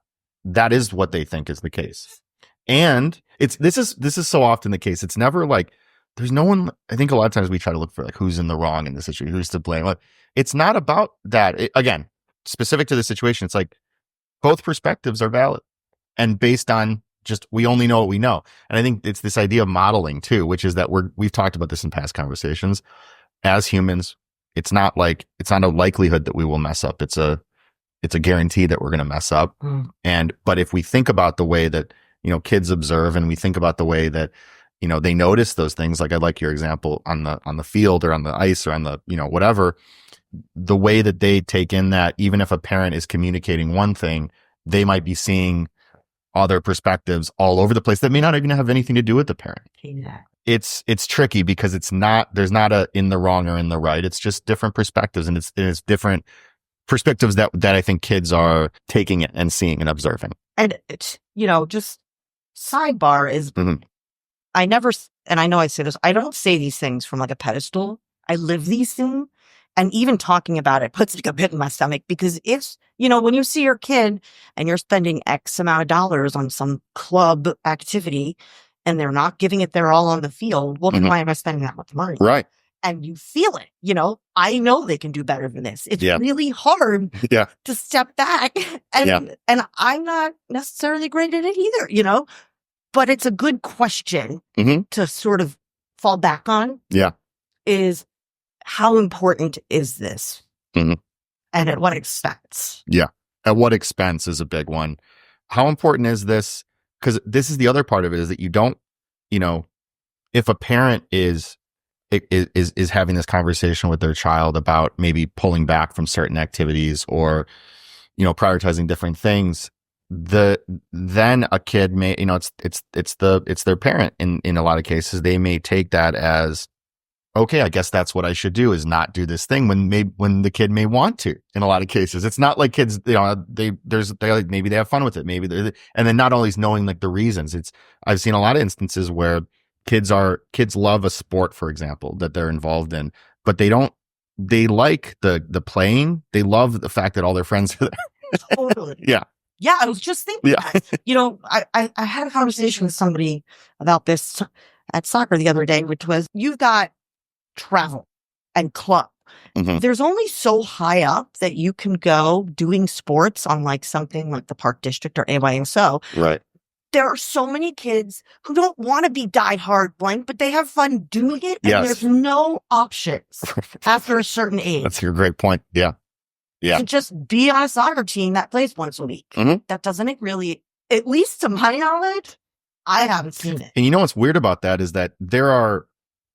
that is what they think is the case. And this is so often the case. It's never like, there's no one. I think a lot of times we try to look for like who's in the wrong in the situation, who's to blame. Like, it's not about that. Again, specific to the situation, it's like both perspectives are valid, and based on just, we only know what we know. And I think it's this idea of modeling too, which is that we've talked about this in past conversations. as humans, it's not a likelihood that we will mess up. It's a guarantee that we're going to mess up. But if we think about the way that, kids observe, and we think about the way that, they notice those things, like I like your example on the field or on the ice or on the, whatever, the way that they take in that, even if a parent is communicating one thing, they might be seeing other perspectives all over the place that may not even have anything to do with the parent. Yeah. It's tricky because there's not a in the wrong or in the right. It's just different perspectives, and it's different perspectives that I think kids are taking it and seeing and observing. And it's, just sidebar is, I never, and I know I say this, I don't say these things from like a pedestal. I live these things. And even talking about it puts like a pit in my stomach, because it's, when you see your kid and you're spending X amount of dollars on some club activity and they're not giving it their all on the field, well, then why am I spending that much money? Right. And you feel it, I know they can do better than this. It's really hard to step back. And I'm not necessarily great at it either, but it's a good question to sort of fall back on. Yeah. Is, how important is this? And at what expense? Yeah. At what expense is a big one. How important is this? Because this is the other part of it, is that you don't, if a parent is having this conversation with their child about maybe pulling back from certain activities or, prioritizing different things, then a kid may, it's their parent in a lot of cases. They may take that as, okay, I guess that's what I should do, is not do this thing when the kid may want to. In a lot of cases, it's not like kids, maybe they have fun with it, and then not always knowing like the reasons. I've seen a lot of instances where kids love a sport, for example, that they're involved in, but they like the playing. They love the fact that all their friends are there. Totally. Yeah. Yeah, I was just thinking that. I had a conversation with somebody about this at soccer the other day, which was, you've got travel and club. There's only so high up that you can go doing sports on like something like the Park District or AYSO. Right. There are so many kids who don't want to be diehard blank, but they have fun doing it. And there's no options after a certain age. That's a great point. Yeah. Yeah. To just be on a soccer team that plays once a week. That doesn't really, at least to my knowledge, I haven't seen it. And what's weird about that is that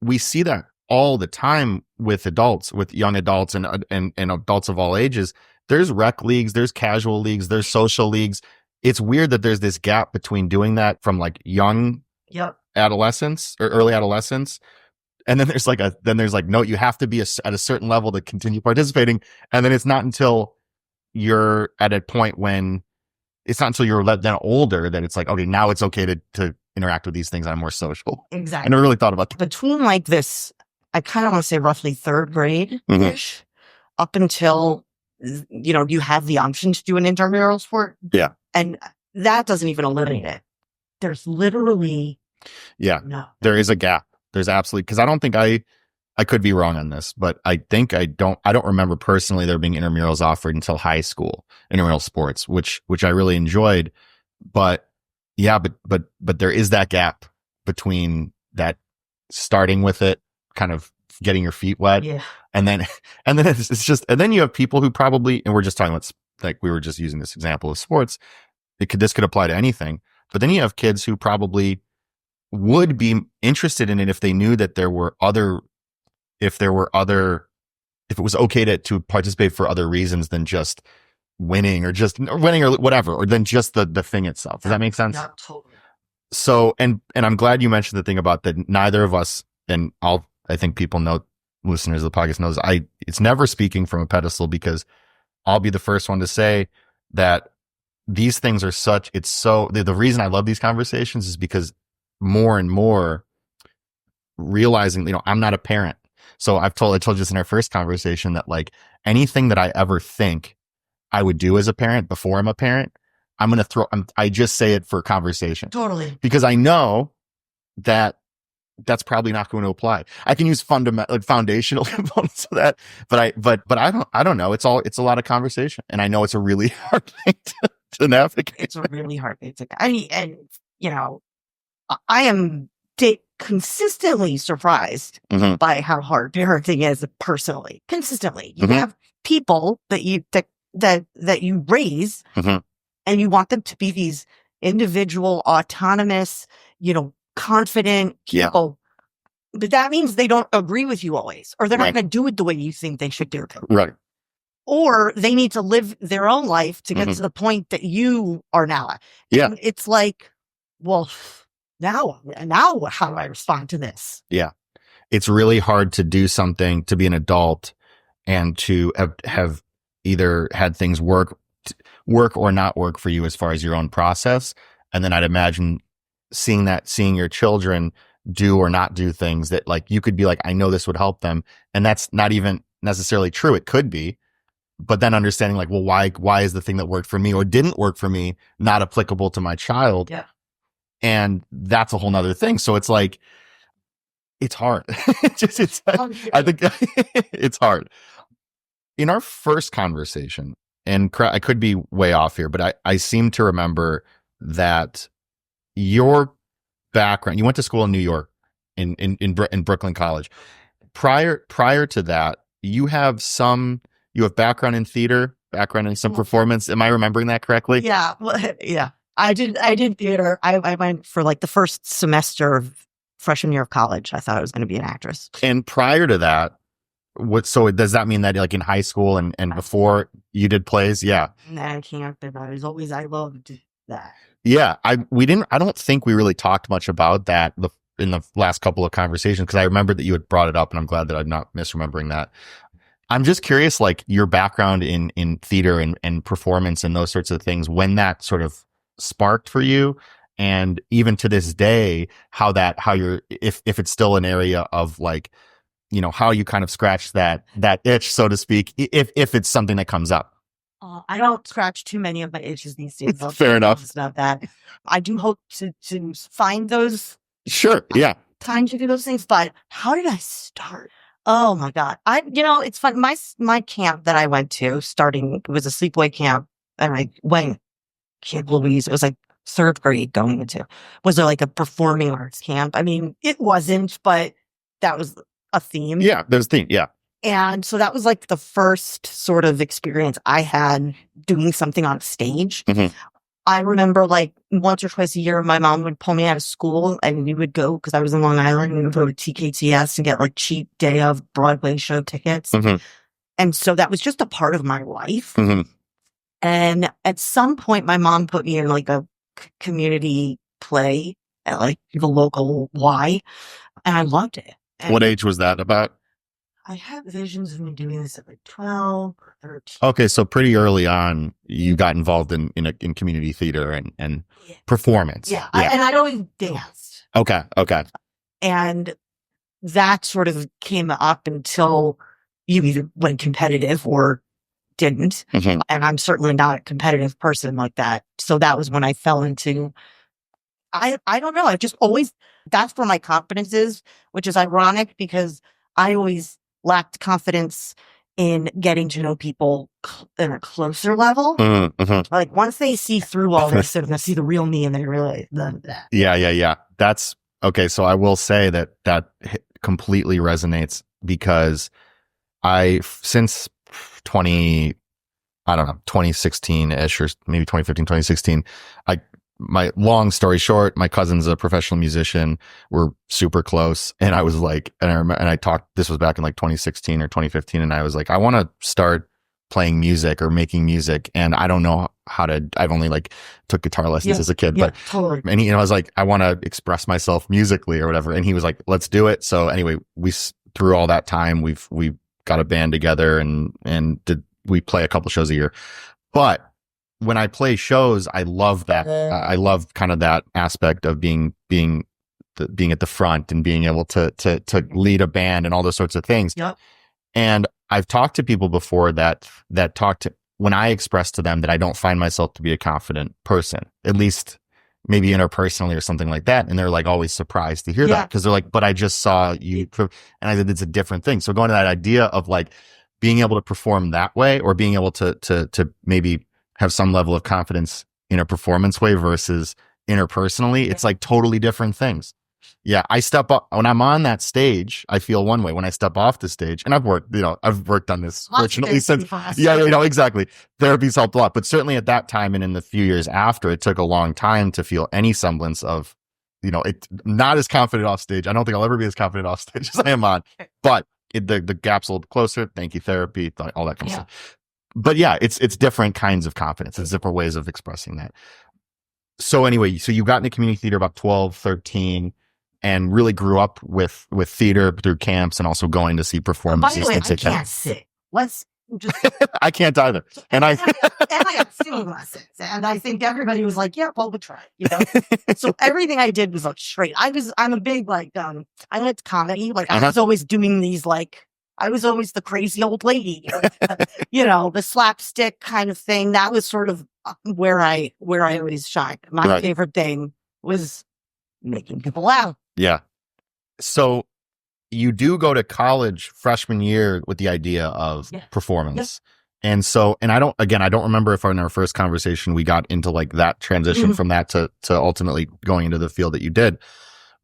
we see that all the time with adults, with young adults and adults of all ages. There's rec leagues, there's casual leagues, there's social leagues. It's weird that there's this gap between doing that from like young adolescence or early adolescence. And then there's no, you have to be at a certain level to continue participating. And then it's not until you're at a point when it's not until you're then older that it's like, okay, now it's okay to interact with these things. I'm more social. Exactly. I never really thought about that. Between like this, I kind of want to say roughly third grade-ish, up until, you have the option to do an intramural sport. Yeah. And that doesn't even eliminate it. There's literally no. There is a gap. There's absolutely, because I don't think I could be wrong on this, but I think I don't remember personally there being intramurals offered until high school, intramural sports, which I really enjoyed. But but there is that gap between that starting with it, kind of getting your feet wet. Yeah. And then it's just, and then you have people who probably, and we're just talking about, like we were just using this example of sports. This could apply to anything, but then you have kids who probably would be interested in it if they knew that if it was okay to participate for other reasons than just winning or whatever, or than just the thing itself. Does that make sense? Yeah, totally. So, and I'm glad you mentioned the thing about that neither of us, and I think people know, listeners of the podcast knows, it's never speaking from a pedestal, because I'll be the first one to say that these things are the reason I love these conversations is because more and more realizing, I'm not a parent. So I told you this in our first conversation that like anything that I ever think I would do as a parent before I'm a parent, I just say it for conversation. Totally. Because I know that that's probably not going to apply. I can use foundational components of that, but I don't know. It's a lot of conversation, and I know it's a really hard thing to navigate. It's a really hard thing to, I am consistently surprised Mhm. by how hard parenting is personally. Consistently. You Mhm. have people that you raise Mhm. and you want them to be these individual, autonomous, confident Yeah. people. But that means they don't agree with you always, or they're not Right. going to do it the way you think they should do it. Right. Or they need to live their own life to get Mhm. to the point that you are now at. Yeah. And it's like, well, now how do I respond to this? Yeah. It's really hard to do something, to be an adult and to have either had things work or not work for you as far as your own process. And then I'd imagine seeing your children do or not do things that like you could be like, I know this would help them. And that's not even necessarily true. It could be, but then understanding like, well, why is the thing that worked for me or didn't work for me not applicable to my child? Yeah. And that's a whole nother thing. So it's like, it's hard. I think it's hard. In our first conversation, and I could be way off here, but I seem to remember that your background, you went to school in New York, in Brooklyn College. Prior to that, you have background in theater, background in some performance. Am I remembering that correctly? Yeah. Well, yeah. I did theater. I went for like the first semester of freshman year of college. I thought I was going to be an actress. And prior to that, so does that mean that like in high school and before you did plays? Yeah. I can't. I loved that. Yeah. I don't think we really talked much about that in the last couple of conversations, because I remembered that you had brought it up, and I'm glad that I'm not misremembering that. I'm just curious, like your background in theater and performance and those sorts of things, when that sort of sparked for you, and even to this day, how you're, if it's still an area of like, how you kind of scratch that itch, so to speak, if it's something that comes up. I don't scratch too many of my itches these days. Fair enough. It's not that. I do hope to find those. Sure. Yeah. Time to do those things, but how did I start? Oh my God. It's fun. My camp that I went to it was a sleepaway camp, and I went, Camp Louise, it was like third grade going into, was there like a performing arts camp? I mean, it wasn't, but that was a theme. Yeah. There's a theme. Yeah. And so that was like the first sort of experience I had doing something on stage. Mm-hmm. I remember like once or twice a year, my mom would pull me out of school and we would go, because I was in Long Island, we would go to TKTS and get like cheap day of Broadway show tickets. Mm-hmm. And so that was just a part of my life. Mm-hmm. And at some point, my mom put me in like a community play at like the local Y, and I loved it. And What age was that about? I had visions of me doing this at like 12 or 13. Okay, so pretty early on, you got involved in community theater and Yeah. performance. Yeah. And I'd always danced. Okay. And that sort of came up until you either went competitive or didn't. Mm-hmm. And I'm certainly not a competitive person like that. So that was when I fell into, I don't know. I just always, that's where my confidence is, which is ironic because I always lacked confidence in getting to know people in a closer level. Mm-hmm. Like once they see through all this, they're going to see the real me, and they realize that. Yeah. That's okay. So I will say that completely resonates, because since 2016-ish, or maybe 2015, 2016, my long story short, my cousin's a professional musician. We're super close. And I was like, and I talked, this was back in like 2016 or 2015. And I was like, I want to start playing music or making music. And I don't know how to, I've only like took guitar lessons as a kid, but totally. and I was like, I want to express myself musically or whatever. And he was like, let's do it. So anyway, through all that time, we've got a band together and we play a couple shows a year. But when I play shows, I love that. I love kind of that aspect of being at the front and being able to lead a band and all those sorts of things. Yep. And I've talked to people before that when I express to them that I don't find myself to be a confident person, at least maybe interpersonally or something like that. And they're like always surprised to hear that, because they're like, but I just saw you. And I said, it's a different thing. So going to that idea of like being able to perform that way, or being able to maybe have some level of confidence in a performance way versus interpersonally, it's like totally different things. Yeah. I step up when I'm on that stage, I feel one way. When I step off the stage, and I've worked on this fortunately since. Yeah, exactly. Therapy's helped a lot, but certainly at that time and in the few years after, it took a long time to feel any semblance of, it not as confident off stage. I don't think I'll ever be as confident off stage as I am on, but the gap's a little closer. Thank you, therapy, all that kind of stuff. But yeah, it's different kinds of confidence. It's different ways of expressing that. So anyway, so you got into community theater about 12, 13, and really grew up with theater through camps and also going to see performances. By the way, I can't sit. Let's just. I can't either. And I got singing lessons, and I think everybody was like, "Yeah, well, we'll try." So everything I did was like straight. I'm a big I liked comedy. I was always doing these I was always the crazy old lady, the slapstick kind of thing. That was sort of where I always shined. My favorite thing was making people laugh. Yeah. So you do go to college freshman year with the idea of performance. And so, and I don't remember if in our first conversation we got into that transition from that to ultimately going into the field that you did.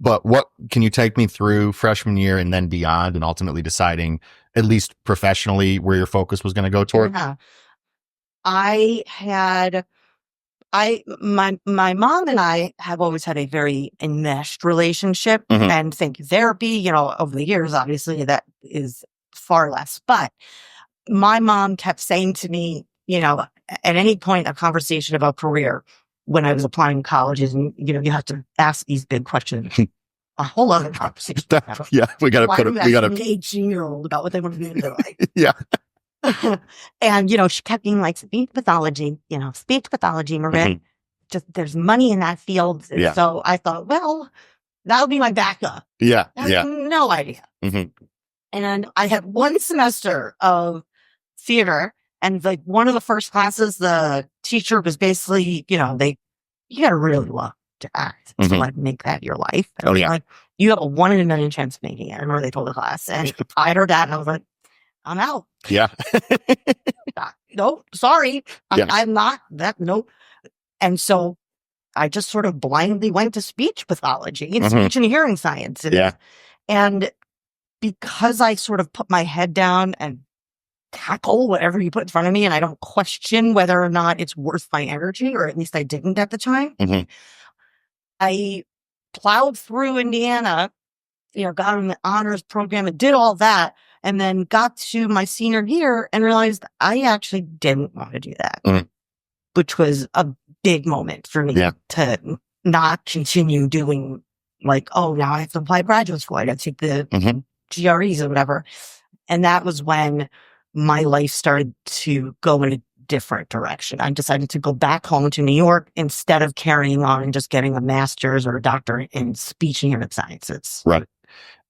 But what can you take me through freshman year and then beyond, and ultimately deciding, at least professionally, where your focus was going to go toward? Yeah. My mom and I have always had a very enmeshed relationship, and thank you, therapy, over the years, obviously that is far less. But my mom kept saying to me, at any point, a conversation about career when I was applying to colleges, and, you have to ask these big questions. A whole other conversation. We got to we got to 18-year-old about what they want to do in their life. Yeah. And, she kept being like, speech pathology, Marissa, just there's money in that field. Yeah. So I thought, well, that would be my backup. Yeah. I had no idea. And I had one semester of theater, and one of the first classes, the teacher was basically, you got to really love to act to make that your life. Oh, yeah. You have a 1 in a million chance of making it. I remember they told the class, and I heard that and I was like, I'm out. Yeah. No, sorry. I'm not that. Nope. And so I just sort of blindly went to speech pathology and speech and hearing sciences. Yeah. And because I sort of put my head down and tackle whatever you put in front of me, and I don't question whether or not it's worth my energy, or at least I didn't at the time. I plowed through Indiana, got on the honors program and did all that. And then got to my senior year and realized I actually didn't want to do that, which was a big moment for me to not continue doing now I have to apply to graduate school. I got to take the GREs or whatever. And that was when my life started to go in a different direction. I decided to go back home to New York instead of carrying on and just getting a master's or a doctorate in speech and hearing sciences. Right.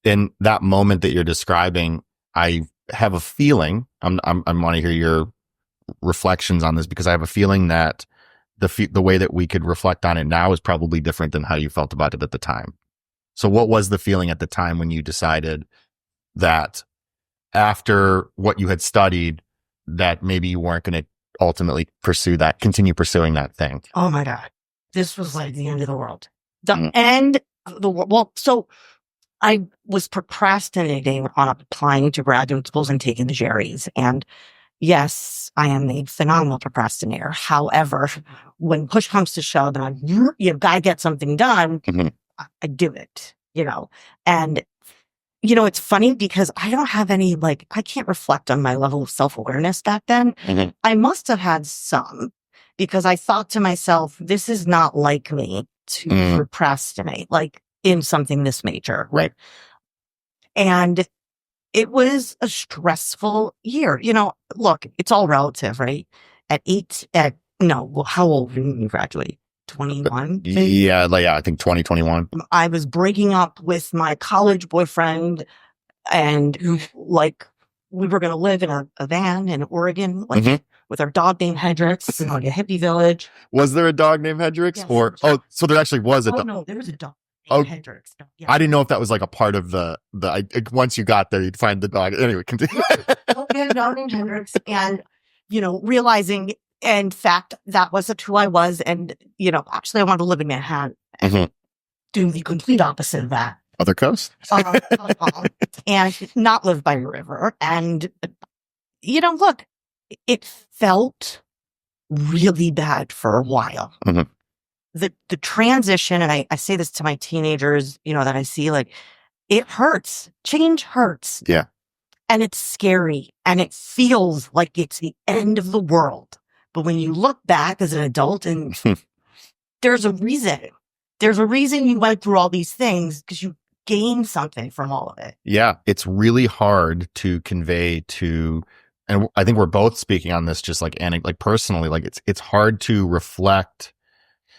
In that moment that you're describing, I have a feeling, I want to hear your reflections on this, because I have a feeling that the way that we could reflect on it now is probably different than how you felt about it at the time. So what was the feeling at the time when you decided that after what you had studied, that maybe you weren't going to ultimately continue pursuing that thing? Oh my God. This was like the end of the world. The end of the world. Well, so I was procrastinating on applying to graduate schools and taking the GREs. And yes, I am a phenomenal procrastinator. However, when push comes to shove and you've got to get something done, I do it, And, it's funny because I don't have any, I can't reflect on my level of self-awareness back then. I must have had some, because I thought to myself, this is not like me to procrastinate, in something this major. Right. And it was a stressful year. Look, it's all relative, right? How old when you graduate? 21? Yeah, I think 2021. I was breaking up with my college boyfriend, and we were going to live in a van in Oregon, with our dog named Hendrix in a hippie village. Was there a dog named Hendrix? Yes, so there actually was a dog. No, there was a dog. Hendrix. No, I didn't know if that was a part of the once you got there, you'd find the dog. Anyway, continue. We had a dog named Hendrix, and, realizing, in fact, that wasn't who I was. And, actually I wanted to live in Manhattan. do the complete opposite of that. Other coast? And not live by a river. And, look, it felt really bad for a while. Mhm. The transition, and I say this to my teenagers, that I see, like, it hurts. Change hurts. Yeah. And it's scary. And it feels like it's the end of the world. But when you look back as an adult, and there's a reason. There's a reason you went through all these things, because you gained something from all of it. Yeah. It's really hard to convey to, and I think we're both speaking on this just like personally, like it's hard to reflect.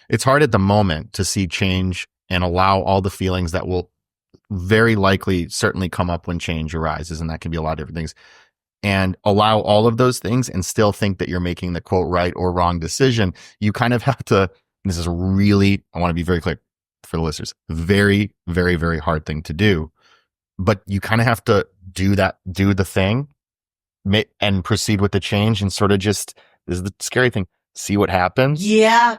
It's hard at the moment to see change and allow all the feelings that will very likely certainly come up when change arises. And that can be a lot of different things, and allow all of those things and still think that you're making the quote right or wrong decision. You kind of have to, this is really, I want to be very clear for the listeners, very, very, very hard thing to do, but you kind of have to do the thing and proceed with the change, and sort of just, this is the scary thing, see what happens. Yeah.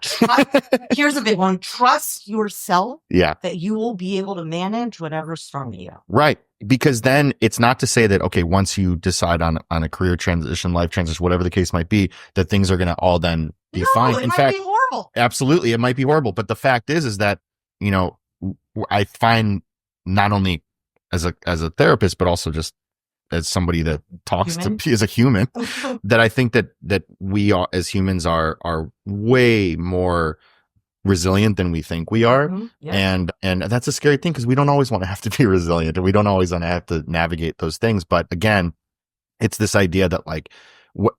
Here's a big one. Trust yourself. Yeah. That you will be able to manage whatever's thrown at you. Right. Because then it's not to say that, okay, once you decide on a career transition, life transition, whatever the case might be, that things are going to all then be fine. It In might fact, be horrible. absolutely, it might be horrible. But the fact is that, I find, not only as a therapist, but also just as somebody that talks as a human, that I think that we are, as humans are way more resilient than we think we are. Mm-hmm. Yeah. And that's a scary thing, because we don't always want to have to be resilient, and we don't always want to have to navigate those things. But again, it's this idea that, like,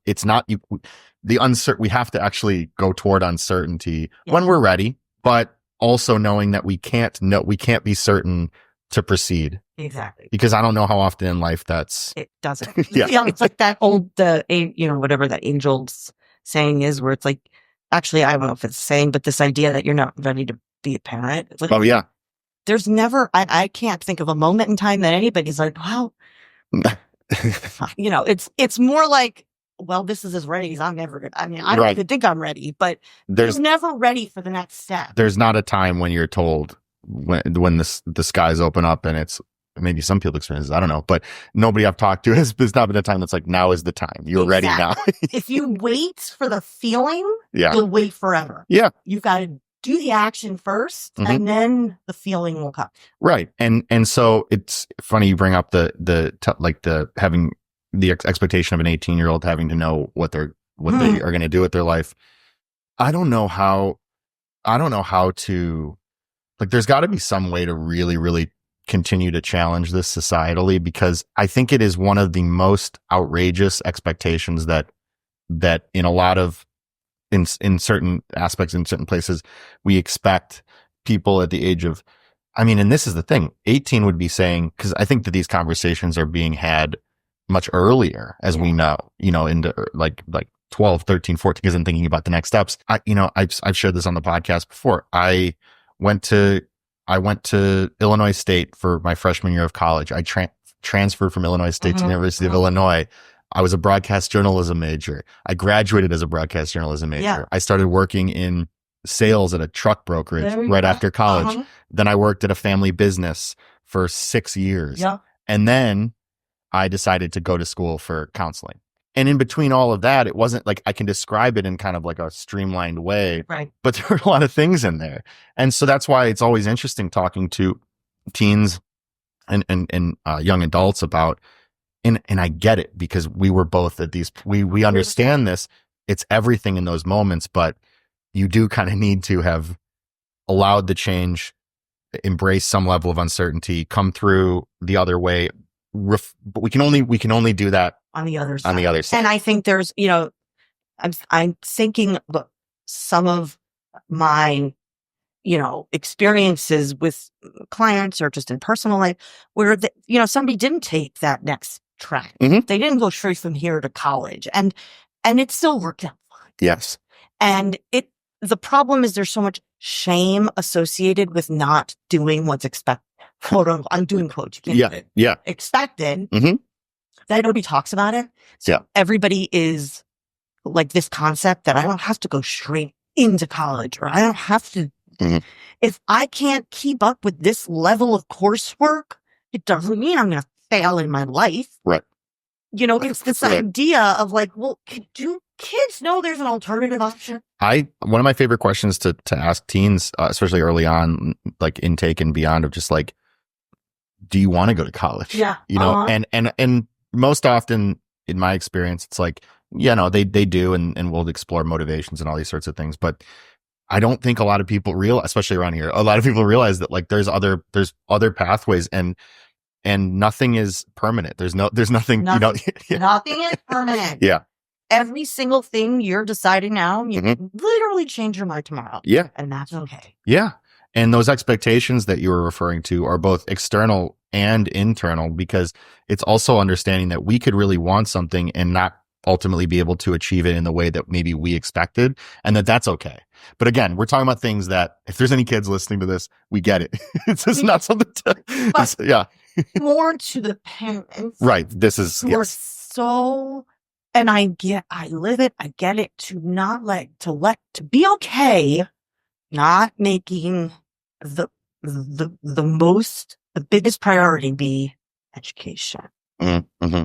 it's not we have to actually go toward uncertainty when we're ready, but also knowing that we can't be certain to proceed. Exactly. Because I don't know how often in life it doesn't. Yeah. It's like that old, whatever that angel's saying is, where it's like, actually, I don't know if it's saying, but this idea that you're not ready to be a parent. It's like, oh yeah. There's never, I can't think of a moment in time that anybody's like, well, it's more like, well, this is as ready as I'm ever going to. I mean, I don't even think I'm ready, but there's never ready for the next step. There's not a time when you're told when the skies open up, and it's, maybe some people experience this, I don't know, but nobody I've talked to there's not been a time that's like, now is the time. You're ready now. If you wait for the feeling, you'll wait forever. Yeah. You've got to do the action first, and then the feeling will come. Right. And so it's funny you bring up the having the expectation of an 18-year-old having to know what they are going to do with their life. I don't know how to, like, there's got to be some way to really, really continue to challenge this societally, because I think it is one of the most outrageous expectations that in a lot of, in certain aspects, in certain places, we expect people at the age of, I mean, and this is the thing, 18 would be saying, because I think that these conversations are being had much earlier, as we know, into like 12, 13, 14, because I'm thinking about the next steps. I've shared this on the podcast before. I went to Illinois State for my freshman year of college. I transferred from Illinois State to the University of Illinois. I was a broadcast journalism major. I graduated as a broadcast journalism major. Yeah. I started working in sales at a truck brokerage right after college. Then I worked at a family business for 6 years. Yeah. And then I decided to go to school for counseling. And in between all of that, it wasn't like, I can describe it in kind of like a streamlined way, right? But there are a lot of things in there. And so that's why it's always interesting talking to teens and young adults about, and I get it, because we were both at these, we understand this. It's everything in those moments, but you do kind of need to have allowed the change, embrace some level of uncertainty, come through the other way. But we can only do that on the other side. On the other side. And I think there's, I'm thinking, look, some of my, experiences with clients or just in personal life where, somebody didn't take that next track. They didn't go straight from here to college, and it still worked out fine. Yes. And the problem is there's so much shame associated with not doing what's expected. I'm doing quotes. Expected. That nobody talks about it. So everybody is like this concept that I don't have to go straight into college, or I don't have to Mhm. If I can't keep up with this level of coursework, it doesn't mean I'm going to fail in my life. Right. It's this Right. idea of like, well, do kids know there's an alternative option? One of my favorite questions to ask teens, especially early on, like intake and beyond, of just like, do you want to go to college? Yeah. And most often in my experience, it's like, they do, and we'll explore motivations and all these sorts of things. But I don't think a lot of people especially around here, a lot of people realize that like there's other pathways, and nothing is permanent. There's nothing, Nothing is permanent. Yeah. Every single thing you're deciding now, you Mhm. can literally change your mind tomorrow. Yeah. And that's okay. Yeah. And those expectations that you were referring to are both external and internal, because it's also understanding that we could really want something and not ultimately be able to achieve it in the way that maybe we expected, and that's okay. But again, we're talking about things that, if there's any kids listening to this, we get it. It's just not something yeah. More to the parents. Right. This is, who are yes. so, and I live it, I get it, to be okay, not making the biggest priority be education. Mm-hmm.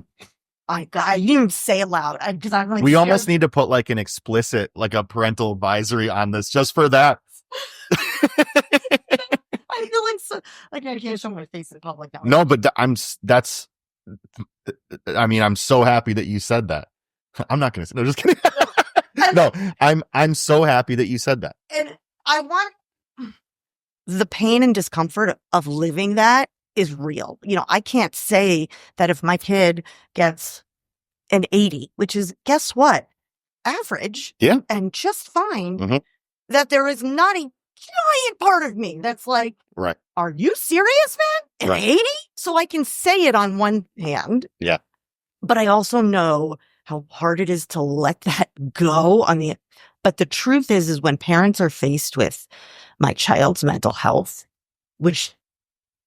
I didn't even say it loud because I'm like, we almost need to put like an explicit, like a parental advisory on this just for that. I feel like I can't show my face in public now. No, but I'm so happy that you said that. I'm not going to say, no, just kidding. No, I'm so happy that you said that. And I want the pain and discomfort of living that is real. I can't say that if my kid gets an 80, which is, guess what? Average. Yeah. And just fine, Mhm. that there is not a giant part of me that's like, right. Are you serious, man? An Right. 80? So I can say it on one hand. Yeah. But I also know how hard it is to let that go but the truth is when parents are faced with my child's mental health, which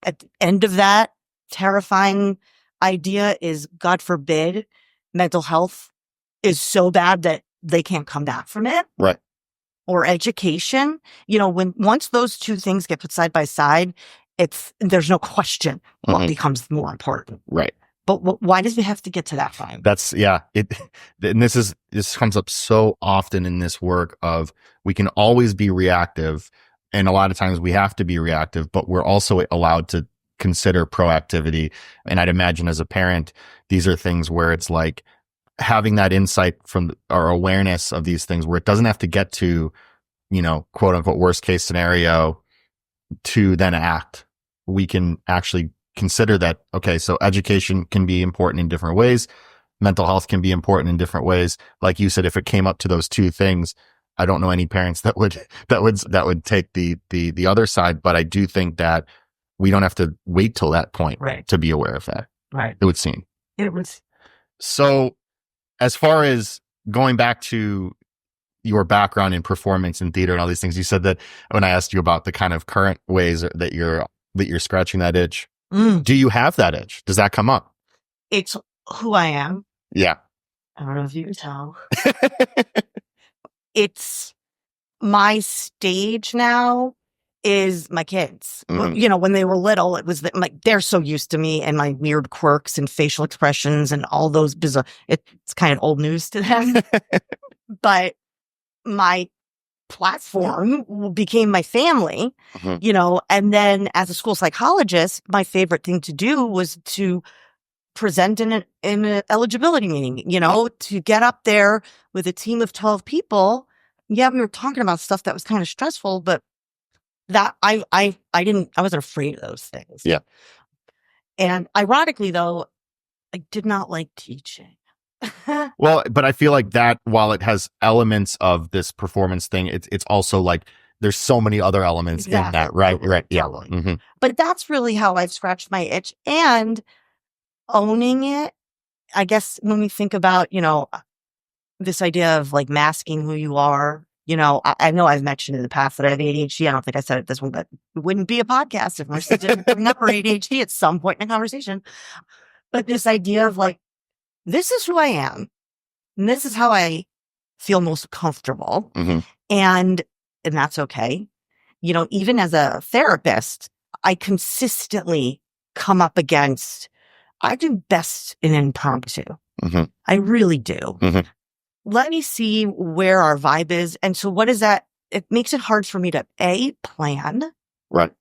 at the end of that terrifying idea is, God forbid, mental health is so bad that they can't come back from it. Right. Or education, once those two things get put side by side, there's no question what becomes more important. Right. But why does it have to get to that point? That's, yeah. And this comes up so often in this work of, we can always be reactive, and a lot of times we have to be reactive, but we're also allowed to consider proactivity. And I'd imagine as a parent, these are things where it's like having that insight from our awareness of these things, where it doesn't have to get to, quote unquote, worst case scenario to then act. We can actually consider that, okay, so education can be important in different ways. Mental health can be important in different ways. Like you said, if it came up to those two things, I don't know any parents that would take the other side, but I do think that we don't have to wait till that point to be aware of that. Right. It would seem. It was. So as far as going back to your background in performance and theater and all these things, you said that when I asked you about the kind of current ways that you're scratching that itch, do you have that itch? Does that come up? It's who I am. Yeah. I don't know if you can tell. It's my stage now is my kids. When they were little, it was like they're so used to me and my weird quirks and facial expressions and all those bizarre. It's kind of old news to them. But my platform became my family, and then as a school psychologist, my favorite thing to do was to present in an eligibility meeting, to get up there with a team of 12 people. Yeah, we were talking about stuff that was kind of stressful, but that I wasn't afraid of those things. Yeah. And ironically though, I did not like teaching. Well, but I feel like that, while it has elements of this performance thing, it's also like there's so many other elements in that, right? Right. Yeah. Mm-hmm. But that's really how I've scratched my itch, and owning it. I guess when we think about, this idea of like masking who you are, I know I've mentioned in the past that I have ADHD. I don't think I said it this one, but it wouldn't be a podcast if Marissa didn't bring up her ADHD at some point in the conversation. But this idea of like, this is who I am, and this is how I feel most comfortable, and that's okay. even as a therapist, I consistently come up against, I do best in impromptu. Mm-hmm. I really do. Mm-hmm. Let me see where our vibe is. And so what is that? It makes it hard for me to plan, Right.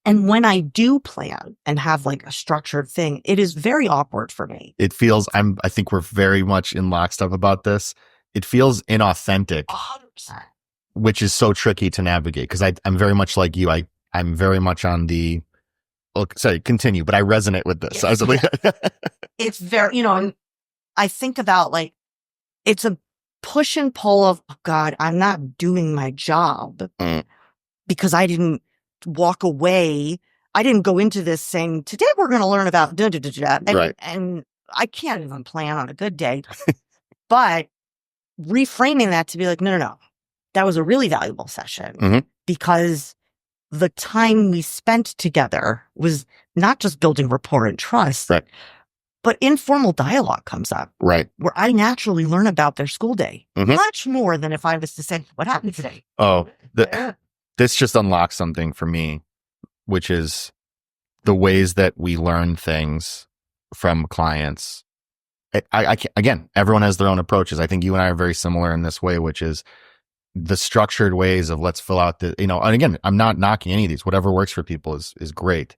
and when I do plan and have like a structured thing, it is very awkward for me. It feels, I think we're very much in lockstep about this. It feels inauthentic, 100%. which is so tricky to navigate because I'm very much like you. I'm very much on the, sorry, continue, but I resonate with this. Yes, Yeah. It's very, and I think about like, it's a push and pull of, oh God, I'm not doing my job because I didn't walk away. I didn't go into this saying, today we're going to learn about da, da, da, da. Right. And I can't even plan on a good day. But reframing that to be like, no. That was a really valuable session because the time we spent together was not just building rapport and trust, right, but informal dialogue comes up. Right. Where I naturally learn about their school day much more than if I was to say, what happened today? Oh, this just unlocks something for me, which is the ways that we learn things from clients. Again, everyone has their own approaches. I think you and I are very similar in this way, which is the structured ways of let's fill out the, and again, I'm not knocking any of these. Whatever works for people is great.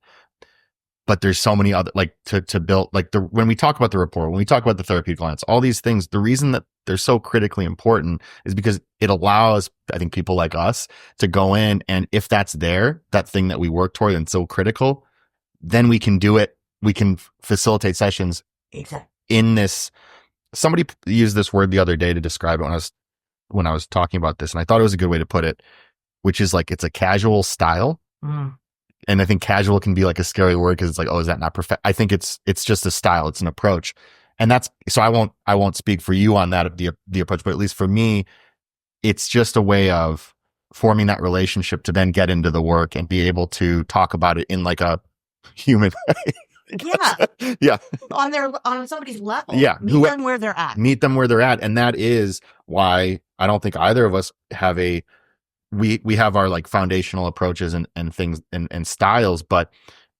But there's so many other, like to build, like when we talk about the rapport, when we talk about the therapeutic alliance, all these things, the reason that they're so critically important is because it allows, I think, people like us to go in, and if that's there, that thing that we work toward and so critical, then we can do it. We can facilitate sessions in this. Somebody used this word the other day to describe it when I was talking about this, and I thought it was a good way to put it, which is like, it's a casual style. And I think casual can be like a scary word because it's like, oh, is that not perfect? I think it's just a style. It's an approach. And that's, so I won't speak for you on that, the approach, but at least for me, it's just a way of forming that relationship to then get into the work and be able to talk about it in like a human way. Yeah. On somebody's level. Yeah. Meet them where they're at. Meet them where they're at. And that is why I don't think either of us have we have our like foundational approaches and things and styles, but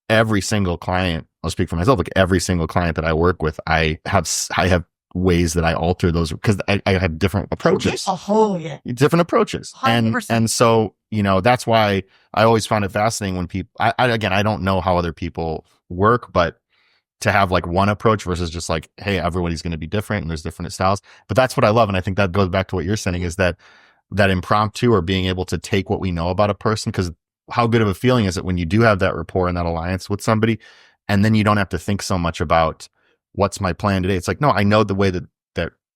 every single client, I'll speak for myself, like every single client that I work with, I have ways that I alter those because I have different approaches. Different approaches. 100%. And so, that's why I always found it fascinating when people, I don't know how other people work, but to have like one approach versus just like, hey, everybody's going to be different and there's different styles. But that's what I love. And I think that goes back to what you're saying is that impromptu, or being able to take what we know about a person, because how good of a feeling is it when you do have that rapport and that alliance with somebody, and then you don't have to think so much about what's my plan today. It's like, no, I know the way that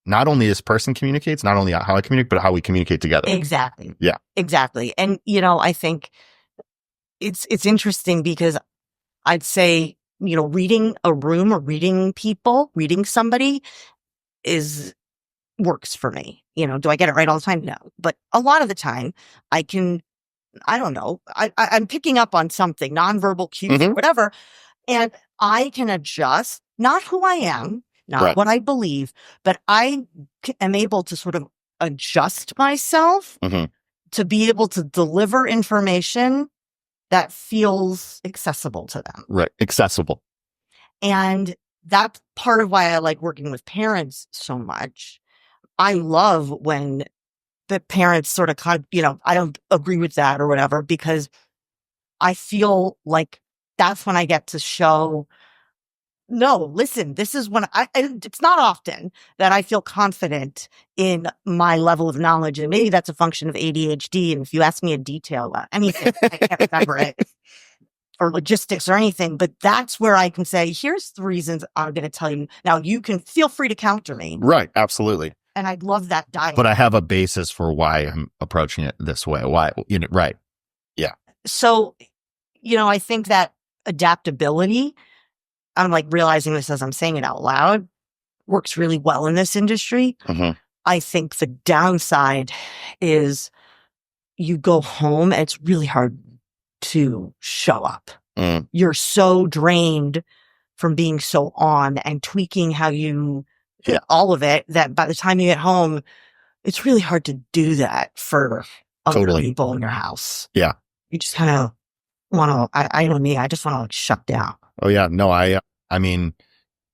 not only this person communicates, not only how I communicate, but how we communicate together. Exactly. Yeah. Exactly. And, I think it's interesting because I'd say, reading a room or reading somebody works for me. Do I get it right all the time? No. But a lot of the time I don't know, I'm picking up on something, nonverbal cues, whatever. And I can adjust, not who I am, not what I believe, but I am able to sort of adjust myself to be able to deliver information that feels accessible to them. Right. Accessible. And that's part of why I like working with parents so much. I love when the parents sort of, I don't agree with that or whatever, because I feel like that's when I get to show, no, listen, this is when it's not often that I feel confident in my level of knowledge. And maybe that's a function of ADHD. And if you ask me a detail about anything, I can't remember it, or logistics or anything, but that's where I can say, here's the reasons I'm going to tell you. Now you can feel free to counter me. Right. Absolutely. And I love that dialogue. But I have a basis for why I'm approaching it this way. Why, right. Yeah. So, I think that adaptability, I'm like realizing this as I'm saying it out loud, works really well in this industry. I think the downside is you go home and it's really hard to show up. You're so drained from being so on and tweaking how you all of it, that by the time you get home, it's really hard to do that for other Totally. people in your house. Yeah. You just kind of want to, I know me, I just want to like shut down. Oh yeah. No, I mean,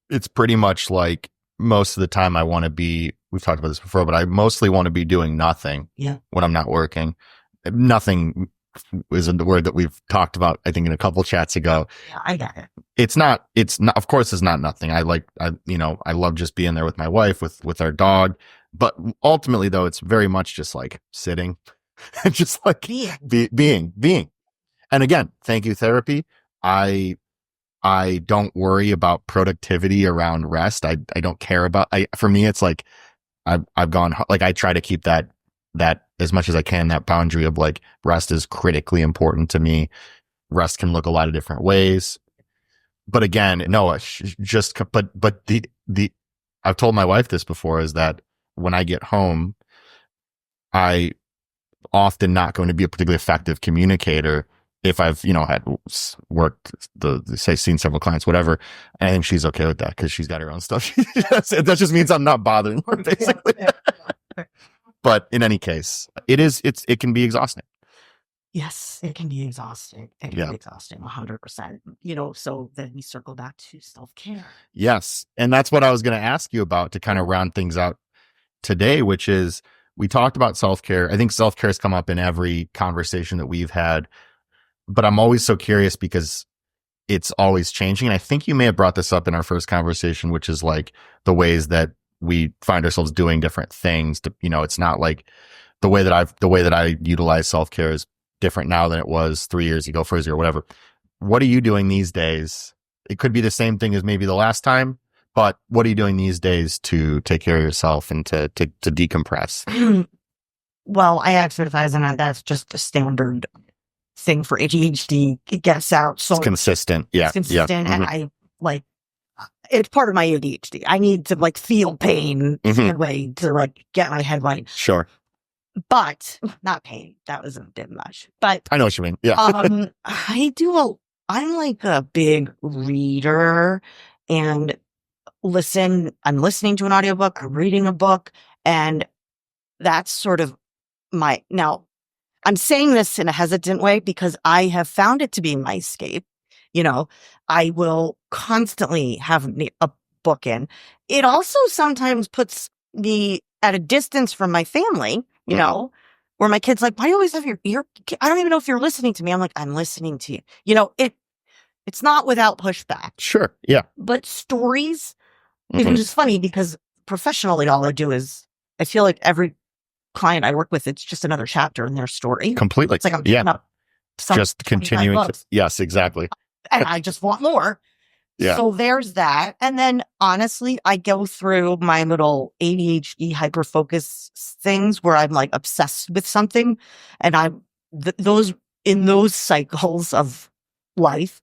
it's pretty much like most of the time I want to be, we've talked about this before, but I mostly want to be doing nothing when I'm not working. Nothing isn't the word that we've talked about, I think, in a couple chats ago. Yeah, I get it. It's not, of course it's not nothing. I love just being there with my wife, with our dog. But ultimately though, it's very much just like sitting, just like being. And again, thank you, therapy. I don't worry about productivity around rest. I don't care about, for me, it's like, I've gone, like, I try to keep that as much as I can, that boundary of like rest is critically important to me. Rest can look a lot of different ways. But again, no, but the I've told my wife this before, is that when I get home, I often not going to be a particularly effective communicator if I've, had worked seen several clients, whatever. And I think she's okay with that because she's got her own stuff. That just means I'm not bothering her, basically. Yeah. But in any case, it can be exhausting. Yes, it can be exhausting. It can be exhausting, 100%. So then we circle back to self-care. Yes. And that's what I was going to ask you about to kind of round things out today, which is, we talked about self-care. I think self-care has come up in every conversation that we've had, but I'm always so curious because it's always changing. And I think you may have brought this up in our first conversation, which is like the ways that we find ourselves doing different things. It's not like the way that I utilize self-care is different now than it was 3 years ago, 4 years ago, whatever. What are you doing these days? It could be the same thing as maybe the last time, but what are you doing these days to take care of yourself and to decompress? Well, I exercise, and that's just a standard thing for ADHD. It gets out. So it's consistent. Yeah. It's consistent. And I like, it's part of my ADHD. I need to like feel pain in a way to like get my head right. Sure. But not pain. That was a bit much. But I know what you mean. Yeah. I'm like a big reader, and I'm listening to an audiobook, I'm reading a book, and that's sort of now I'm saying this in a hesitant way because I have found it to be my escape. I will constantly have a book in. It also sometimes puts me at a distance from my family, where my kid's like, why do you always have your ear? I don't even know if you're listening to me. I'm like, I'm listening to you. It's not without pushback. Sure. Yeah. But stories, it is funny because professionally, all I do is, I feel like every client I work with, it's just another chapter in their story. Completely. It's like I'm picking up just continuing to, yes, exactly. And I just want more. Yeah. So there's that. And then honestly, I go through my little ADHD hyperfocus things where I'm like obsessed with something. And in those cycles of life,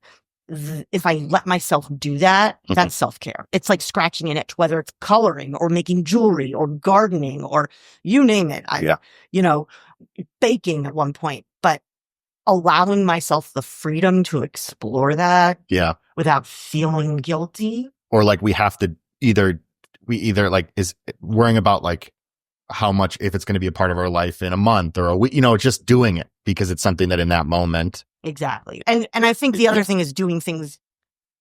if I let myself do that, that's self-care. It's like scratching an itch, whether it's coloring or making jewelry or gardening or you name it. Baking at one point, but allowing myself the freedom to explore that without feeling guilty. Or like we either like is worrying about like how much, if it's going to be a part of our life in a month or a week, just doing it because it's something that in that moment. Exactly. And I think the other thing is doing things.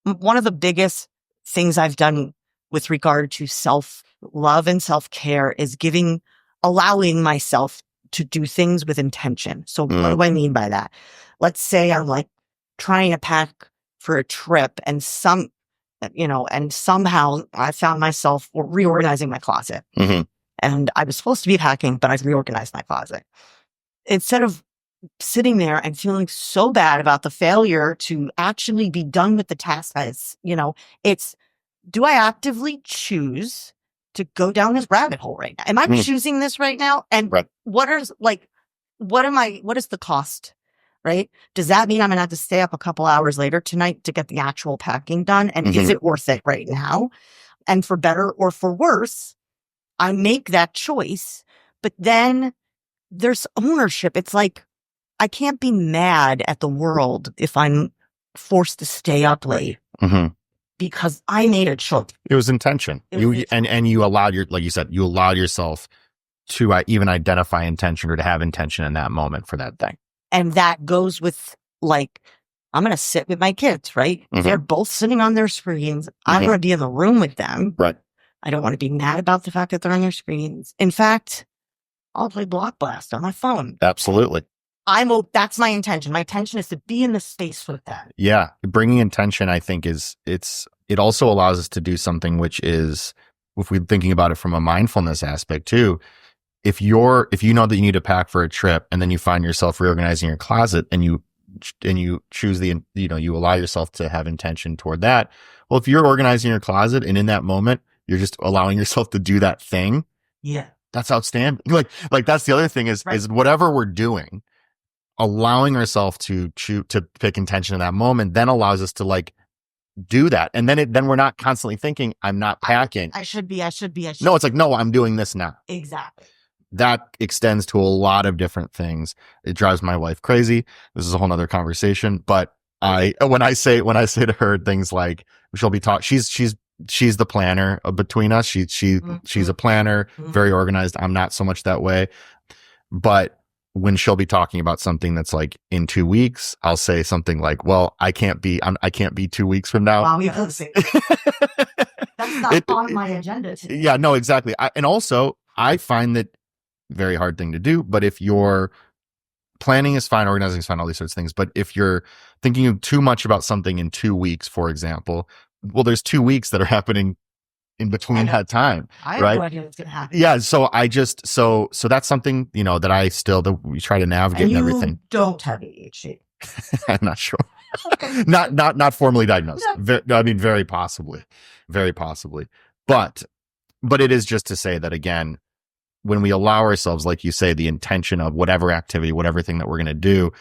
One of the biggest things I've done with regard to self-love and self-care is allowing myself to do things with intention. So what do I mean by that? Let's say I'm like trying to pack for a trip and somehow I found myself reorganizing my closet. And I was supposed to be packing, but I've reorganized my closet. Instead of sitting there and feeling so bad about the failure to actually be done with the task, it's, do I actively choose to go down this rabbit hole right now? Am I choosing this right now? And what is the cost, right? Does that mean I'm going to have to stay up a couple hours later tonight to get the actual packing done? And is it worth it right now? And for better or for worse, I make that choice, but then there's ownership. It's like, I can't be mad at the world if I'm forced to stay up late because I made a choice. It was intention. You allowed like you said, you allowed yourself to even identify intention or to have intention in that moment for that thing. And that goes with like, I'm going to sit with my kids, right? Mhm. They're both sitting on their screens. I'm Mhm. going to be in the room with them. Right. I don't want to be mad about the fact that they're on their screens. In fact, I'll play Block Blast on my phone. Absolutely. That's my intention. My intention is to be in the space with them. Yeah. Bringing intention, I think it also allows us to do something, which is, if we're thinking about it from a mindfulness aspect too, if you know that you need to pack for a trip and then you find yourself reorganizing your closet and you choose you allow yourself to have intention toward that. Well, if you're organizing your closet and in that moment, you're just allowing yourself to do that thing. Yeah. That's outstanding. Like that's the other thing is whatever we're doing, allowing ourselves to pick intention in that moment then allows us to like do that. And then we're not constantly thinking, I'm not packing. I should be. No, it's like, no, I'm doing this now. Exactly. That extends to a lot of different things. It drives my wife crazy. This is a whole nother conversation. But when I say to her things like, she'll be she's the planner between us. She's a planner, very organized. I'm not so much that way. But when she'll be talking about something that's like in 2 weeks, I'll say something like, well, I can't be 2 weeks from now. Wow, that's not on my agenda today. Yeah, no, exactly. And also I find that very hard thing to do, but if you're planning is fine, organizing is fine, all these sorts of things. But if you're thinking too much about something in 2 weeks, for example, well, there's 2 weeks that are happening in between that time. I have right? no idea what's going to happen. Yeah. So so that's something, that we try to navigate and everything. Don't have ADHD. I'm not sure. Okay. Not formally diagnosed. Very possibly. But it is just to say that again, when we allow ourselves, like you say, the intention of whatever activity, whatever thing that we're going to do,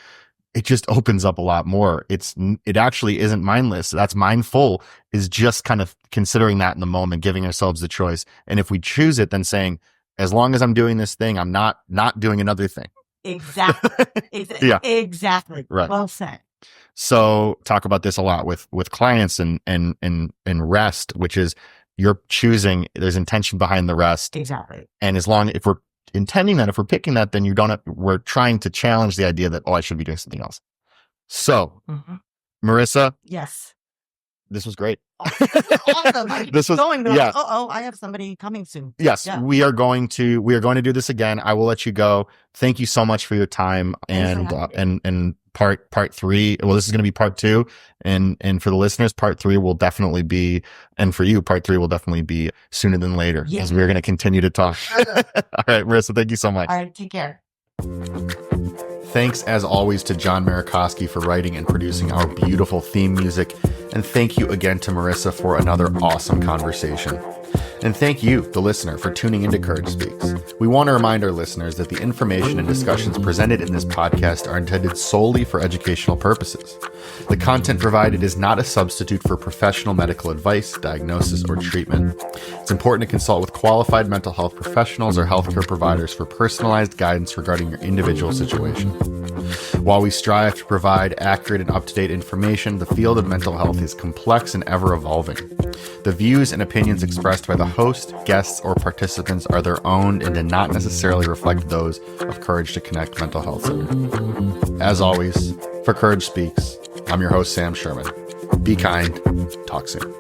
it just opens up a lot more. It actually isn't mindless. That's mindful, is just kind of considering that in the moment, giving ourselves the choice. And if we choose it, then saying, as long as I'm doing this thing, I'm not doing another thing. Exactly. Yeah. Exactly. Right. Well said. So talk about this a lot with clients and rest, which is you're choosing, there's intention behind the rest. Exactly. And if we're intending that, if we're picking that, then we're trying to challenge the idea that, I should be doing something else. So, Marissa. Yes. This was great. Awesome. Yeah. I have somebody coming soon. Yes, yeah. We are going to do this again. I will let you go. Thank you so much for your time. And part 3. Well, this is going to be part 2, and for the listeners, part 3 will definitely be, and for you, part 3 will definitely be sooner than later, as we're going to continue to talk. All right, Marissa, thank you so much. All right, take care. Thanks, as always, to John Marikoski for writing and producing our beautiful theme music. And thank you again to Marissa for another awesome conversation. And thank you, the listener, for tuning into Courage Speaks. We want to remind our listeners that the information and discussions presented in this podcast are intended solely for educational purposes. The content provided is not a substitute for professional medical advice, diagnosis, or treatment. It's important to consult with qualified mental health professionals or healthcare providers for personalized guidance regarding your individual situation. While we strive to provide accurate and up-to-date information, the field of mental health is complex and ever-evolving. The views and opinions expressed by the host, guests, or participants are their own and do not necessarily reflect those of Courage to Connect Mental Health Center. As always, for Courage Speaks, I'm your host, Sam Sherman. Be kind. Talk soon.